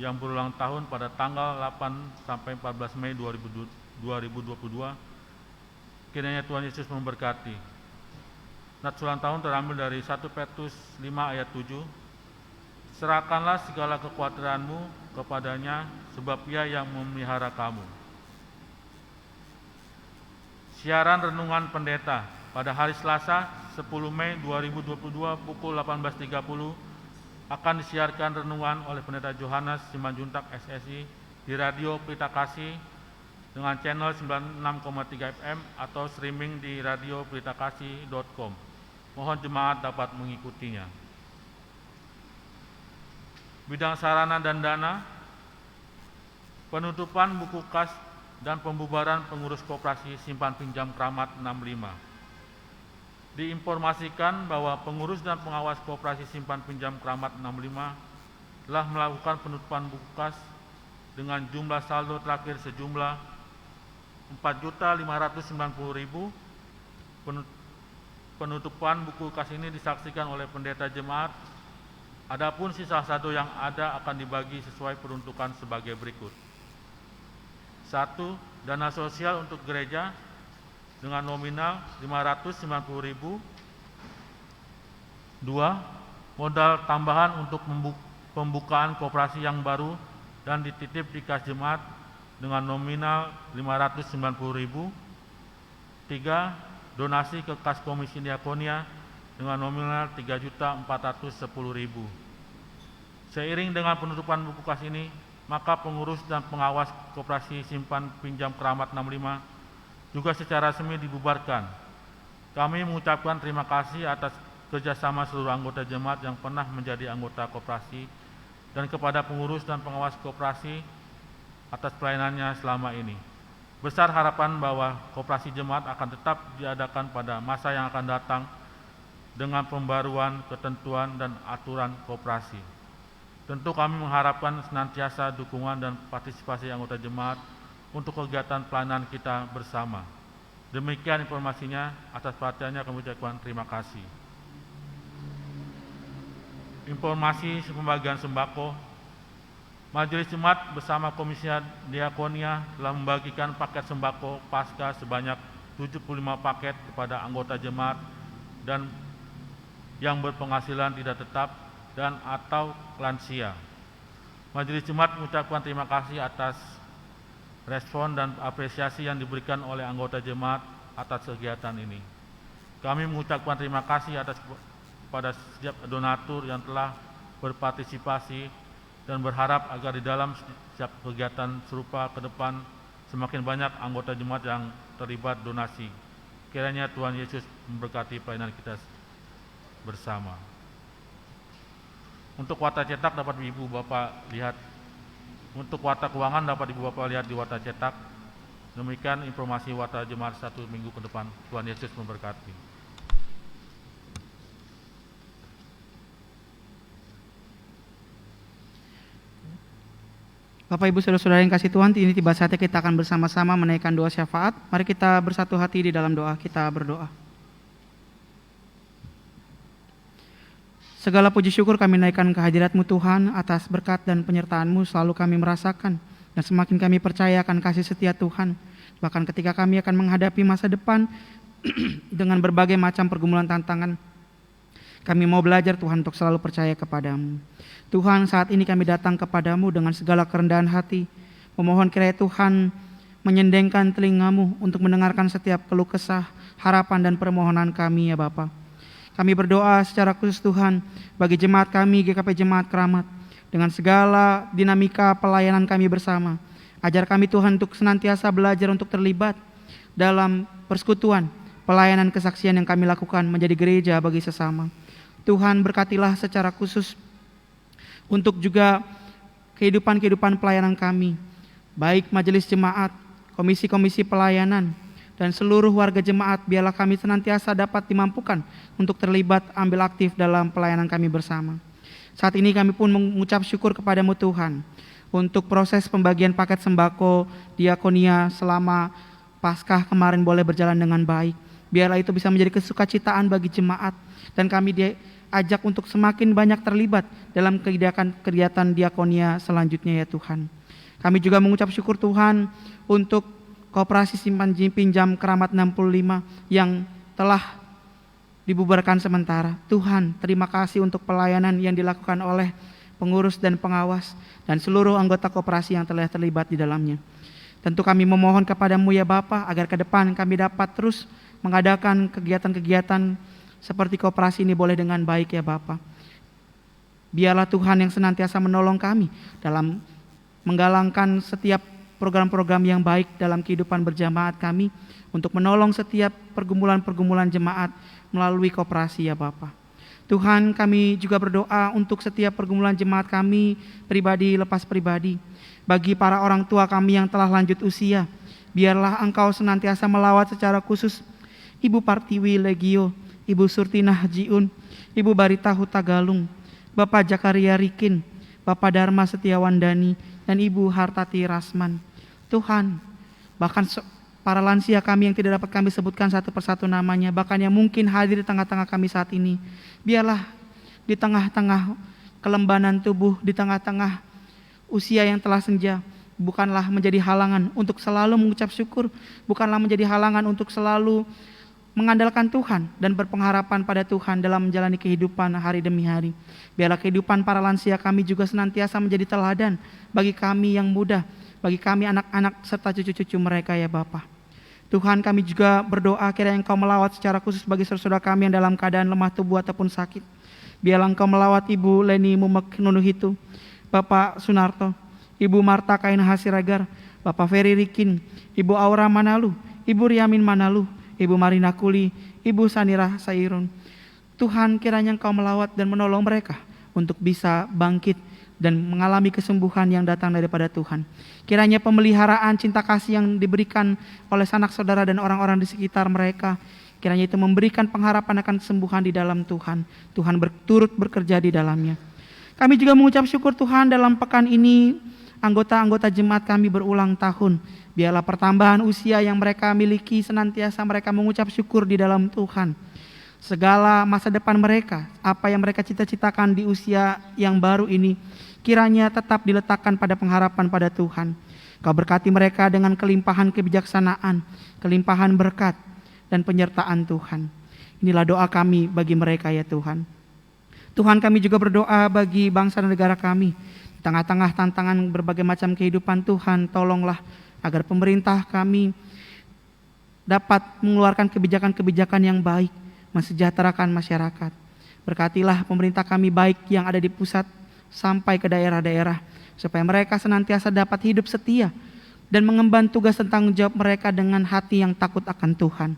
yang berulang tahun pada tanggal 8 sampai 14 Mei 2022. Kiranya Tuhan Yesus memberkati. Nats ulang tahun terambil dari 1 Petrus 5 ayat 7. Serahkanlah segala kekhawatiranmu kepadanya, sebab Ia yang memelihara kamu. Siaran Renungan Pendeta pada hari Selasa 10 Mei 2022 pukul 18.30 akan disiarkan renungan oleh Pendeta Johannes Simanjuntak SSI di Radio Pelita Kasih dengan channel 96,3 FM atau streaming di radiopelitakasih.com. Mohon jemaat dapat mengikutinya. Bidang sarana dan dana, penutupan buku kas dan pembubaran pengurus koperasi simpan pinjam Kramat 65. Diinformasikan bahwa pengurus dan pengawas koperasi simpan pinjam Kramat 65 telah melakukan penutupan buku kas dengan jumlah saldo terakhir sejumlah 4.590.000. Penutupan buku kas ini disaksikan oleh pendeta jemaat. Adapun sisa saldo yang ada akan dibagi sesuai peruntukan sebagai berikut. 1. Dana sosial untuk gereja dengan nominal 590.000. 2. Modal tambahan untuk pembukaan koperasi yang baru dan dititip di kas jemaat dengan nominal 590.000. 3. Donasi ke kas komisi diakonia dengan nominal 3.410.000. Seiring dengan penutupan buku kas ini, maka pengurus dan pengawas koperasi simpan pinjam Kramat 65 juga secara resmi dibubarkan. Kami mengucapkan terima kasih atas kerjasama seluruh anggota jemaat yang pernah menjadi anggota koperasi dan kepada pengurus dan pengawas koperasi atas pelayanannya selama ini. Besar harapan bahwa koperasi jemaat akan tetap diadakan pada masa yang akan datang dengan pembaruan ketentuan dan aturan koperasi. Tentu kami mengharapkan senantiasa dukungan dan partisipasi anggota jemaat untuk kegiatan pelayanan kita bersama. Demikian informasinya, atas perhatiannya kami ucapkan terima kasih. Informasi pembagian sembako, Majelis Jemaat bersama Komisi Diakonia telah membagikan paket sembako Paskah sebanyak 75 paket kepada anggota jemaat dan yang berpenghasilan tidak tetap dan atau lansia. Majelis Jemaat mengucapkan terima kasih atas respon dan apresiasi yang diberikan oleh anggota jemaat atas kegiatan ini. Kami mengucapkan terima kasih atas kepada setiap donatur yang telah berpartisipasi dan berharap agar di dalam setiap kegiatan serupa ke depan semakin banyak anggota jemaat yang terlibat donasi. Kiranya Tuhan Yesus memberkati pelayanan kita bersama. Untuk watak cetak dapat Ibu Bapak lihat. Untuk watak keuangan dapat Ibu Bapak lihat di watak cetak. Demikian informasi watak jemaat 1 minggu ke depan. Tuhan Yesus memberkati. Bapak Ibu Saudara-saudara yang kasih Tuhan, ini tiba saatnya kita akan bersama-sama menaikkan doa syafaat. Mari kita bersatu hati di dalam doa, kita berdoa. Segala puji syukur kami naikkan kehadirat-Mu Tuhan, atas berkat dan penyertaan-Mu selalu kami merasakan, dan semakin kami percaya akan kasih setia Tuhan. Bahkan ketika kami akan menghadapi masa depan dengan berbagai macam pergumulan tantangan, kami mau belajar Tuhan untuk selalu percaya kepada-Mu. Tuhan, saat ini kami datang kepada-Mu dengan segala kerendahan hati, memohon kiranya Tuhan menyendengkan telinga-Mu untuk mendengarkan setiap keluh kesah, harapan dan permohonan kami ya Bapa. Kami berdoa secara khusus Tuhan bagi jemaat kami GKP Jemaat Kramat dengan segala dinamika pelayanan kami bersama. Ajar kami Tuhan untuk senantiasa belajar untuk terlibat dalam persekutuan, pelayanan kesaksian yang kami lakukan menjadi gereja bagi sesama. Tuhan berkatilah secara khusus untuk juga kehidupan pelayanan kami, baik majelis jemaat, komisi-komisi pelayanan, dan seluruh warga jemaat. Biarlah kami senantiasa dapat dimampukan untuk terlibat ambil aktif dalam pelayanan kami bersama. Saat ini kami pun mengucap syukur kepadamu Tuhan untuk proses pembagian paket sembako diakonia selama Paskah kemarin boleh berjalan dengan baik. Biarlah itu bisa menjadi kesukacitaan bagi jemaat, dan kami diajak untuk semakin banyak terlibat dalam kegiatan diakonia selanjutnya ya Tuhan. Kami juga mengucap syukur Tuhan untuk Koperasi Simpan Pinjam Keramat 65 yang telah dibubarkan sementara. Tuhan, terima kasih untuk pelayanan yang dilakukan oleh pengurus dan pengawas dan seluruh anggota koperasi yang telah terlibat di dalamnya. Tentu kami memohon kepadamu ya Bapa, agar ke depan kami dapat terus mengadakan kegiatan-kegiatan seperti koperasi ini boleh dengan baik ya Bapa. Biarlah Tuhan yang senantiasa menolong kami dalam menggalangkan setiap program-program yang baik dalam kehidupan berjamaat kami, untuk menolong setiap pergumulan-pergumulan jemaat melalui koperasi ya Bapa. Tuhan, kami juga berdoa untuk setiap pergumulan jemaat kami pribadi lepas pribadi. Bagi para orang tua kami yang telah lanjut usia, biarlah Engkau senantiasa melawat secara khusus Ibu Partiwi Legio, Ibu Surtinah Jiun, Ibu Barita Hutagalung, Bapak Jakaria Rikin, Bapak Dharma Setiawandani, dan Ibu Hartati Rasman. Tuhan, bahkan para lansia kami yang tidak dapat kami sebutkan satu persatu namanya, bahkan yang mungkin hadir di tengah-tengah kami saat ini, biarlah di tengah-tengah kelembanan tubuh, di tengah-tengah usia yang telah senja, bukanlah menjadi halangan untuk selalu mengucap syukur, bukanlah menjadi halangan untuk selalu mengandalkan Tuhan dan berpengharapan pada Tuhan dalam menjalani kehidupan hari demi hari. Biarlah kehidupan para lansia kami juga senantiasa menjadi teladan bagi kami yang muda, bagi kami anak-anak serta cucu-cucu mereka ya Bapa. Tuhan, kami juga berdoa kiranya Engkau melawat secara khusus bagi saudara kami yang dalam keadaan lemah tubuh ataupun sakit. Biarlah Engkau melawat Ibu Leni Mumek Nunuhitu, Bapak Sunarto, Ibu Marta Kain Hasiragar, Bapak Ferry Rikin, Ibu Aura Manalu, Ibu Riamin Manalu, Ibu Marina Kuli, Ibu Sanirah Sairun. Tuhan, kiranya Engkau melawat dan menolong mereka untuk bisa bangkit dan mengalami kesembuhan yang datang daripada Tuhan. Kiranya pemeliharaan cinta kasih yang diberikan oleh sanak saudara dan orang-orang di sekitar mereka, kiranya itu memberikan pengharapan akan kesembuhan di dalam Tuhan. Tuhan turut bekerja di dalamnya. Kami juga mengucap syukur Tuhan, dalam pekan ini anggota-anggota jemaat kami berulang tahun. Biarlah pertambahan usia yang mereka miliki senantiasa mereka mengucap syukur di dalam Tuhan. Segala masa depan mereka, apa yang mereka cita-citakan di usia yang baru ini, kiranya tetap diletakkan pada pengharapan pada Tuhan. Kau berkati mereka dengan kelimpahan kebijaksanaan, kelimpahan berkat, dan penyertaan Tuhan. Inilah doa kami bagi mereka ya Tuhan. Tuhan, kami juga berdoa bagi bangsa dan negara kami. Di tengah-tengah tantangan berbagai macam kehidupan, Tuhan, tolonglah agar pemerintah kami dapat mengeluarkan kebijakan-kebijakan yang baik, mensejahterakan masyarakat. Berkatilah pemerintah kami baik yang ada di pusat sampai ke daerah-daerah, supaya mereka senantiasa dapat hidup setia dan mengemban tugas dan tanggung jawab mereka dengan hati yang takut akan Tuhan.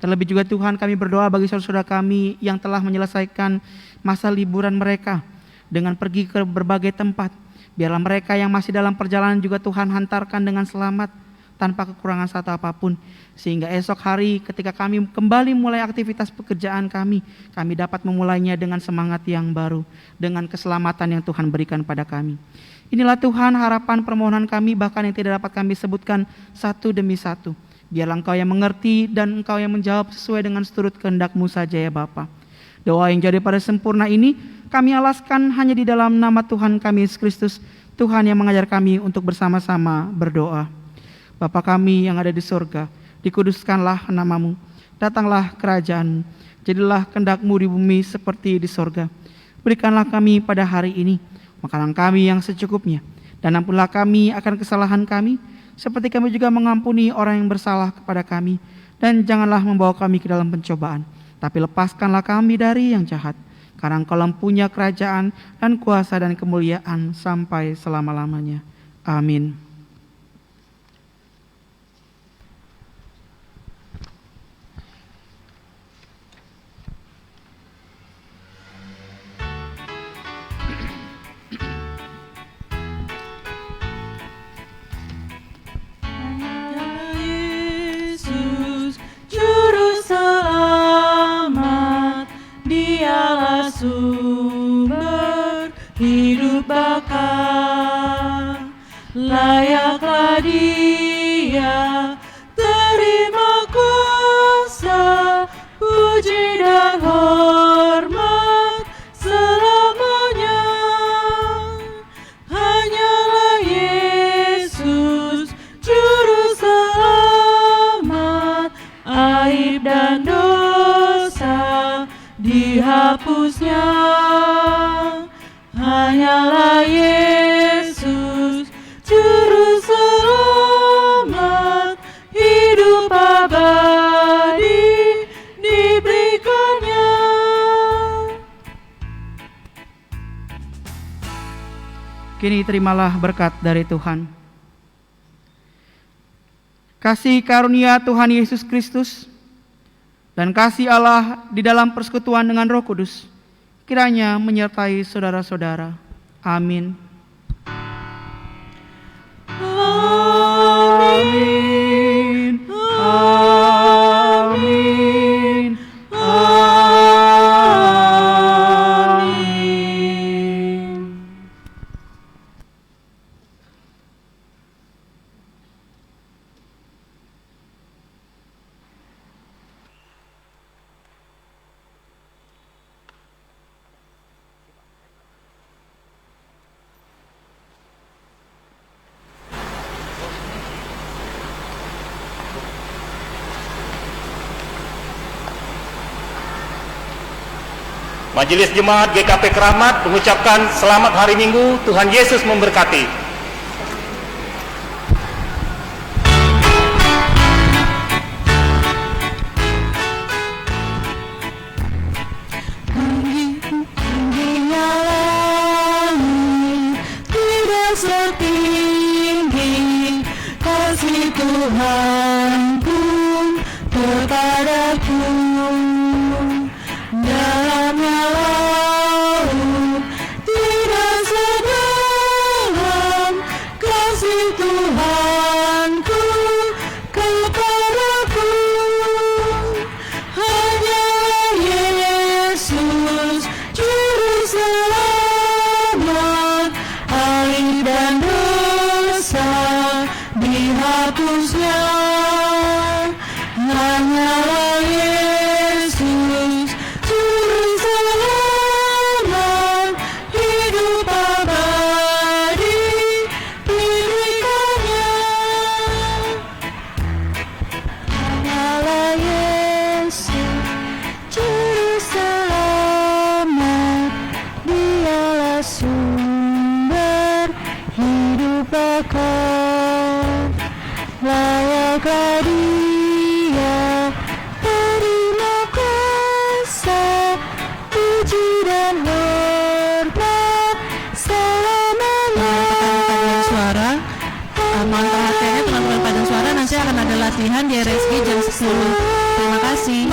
Terlebih juga Tuhan, kami berdoa bagi saudara-saudara kami yang telah menyelesaikan masa liburan mereka dengan pergi ke berbagai tempat. Biarlah mereka yang masih dalam perjalanan juga Tuhan hantarkan dengan selamat tanpa kekurangan satu apapun, sehingga esok hari ketika kami kembali mulai aktivitas pekerjaan kami dapat memulainya dengan semangat yang baru, dengan keselamatan yang Tuhan berikan pada kami. Inilah Tuhan harapan permohonan kami, bahkan yang tidak dapat kami sebutkan satu demi satu. Biarlah Engkau yang mengerti dan Engkau yang menjawab sesuai dengan seturut kehendak-Mu saja ya Bapa. Doa yang jadi pada sempurna ini kami alaskan hanya di dalam nama Tuhan kami Yesus Kristus, Tuhan yang mengajar kami untuk bersama-sama berdoa. Bapa kami yang ada di surga, dikuduskanlah nama-Mu, datanglah kerajaan-Mu, jadilah kehendak-Mu di bumi seperti di surga. Berikanlah kami pada hari ini makanan kami yang secukupnya, dan ampunlah kami akan kesalahan kami, seperti kami juga mengampuni orang yang bersalah kepada kami. Dan janganlah membawa kami ke dalam pencobaan, tapi lepaskanlah kami dari yang jahat. karena Engkau punya kerajaan dan kuasa dan kemuliaan sampai selama-lamanya. Amin. Yesus Juru Selamat, Dialah sumber hidup bakal. Layaklah Dia terima kuasa, puji dan hormat selamanya. Hanyalah Yesus Juru Selamat, aib dan dosa dihapusnya. Hanyalah Yesus Juru Selamat, hidup abadi diberikannya. Kini terimalah berkat dari Tuhan. Kasih karunia Tuhan Yesus Kristus dan kasih Allah di dalam persekutuan dengan Roh Kudus kiranya menyertai saudara-saudara. Amin. Amin. Amin. Amin. Majelis Jemaat GKP Keramat mengucapkan selamat hari Minggu, Tuhan Yesus memberkati. Tingginya langit, tidak setinggi kasih Tuhanku kepadaku. Dalamnya laut tidak sedalam kasih Tuhanku kepadaku. Hanyalah Yesus Juru Selamat, aib dan dosa dihapusnya. Hanyalah Yesus Juru Selamat, hidup abadi diberikannya. Hanyalah Yesus Juru Selamat, Dialah sumber hidup bakal. Layaklah Dia terima kuasa, puji dan hormat selamanya. Paduan suara, mohon perhatiannya teman-teman paduan suara, nanti akan ada latihan di RSG jam 10. Terima kasih.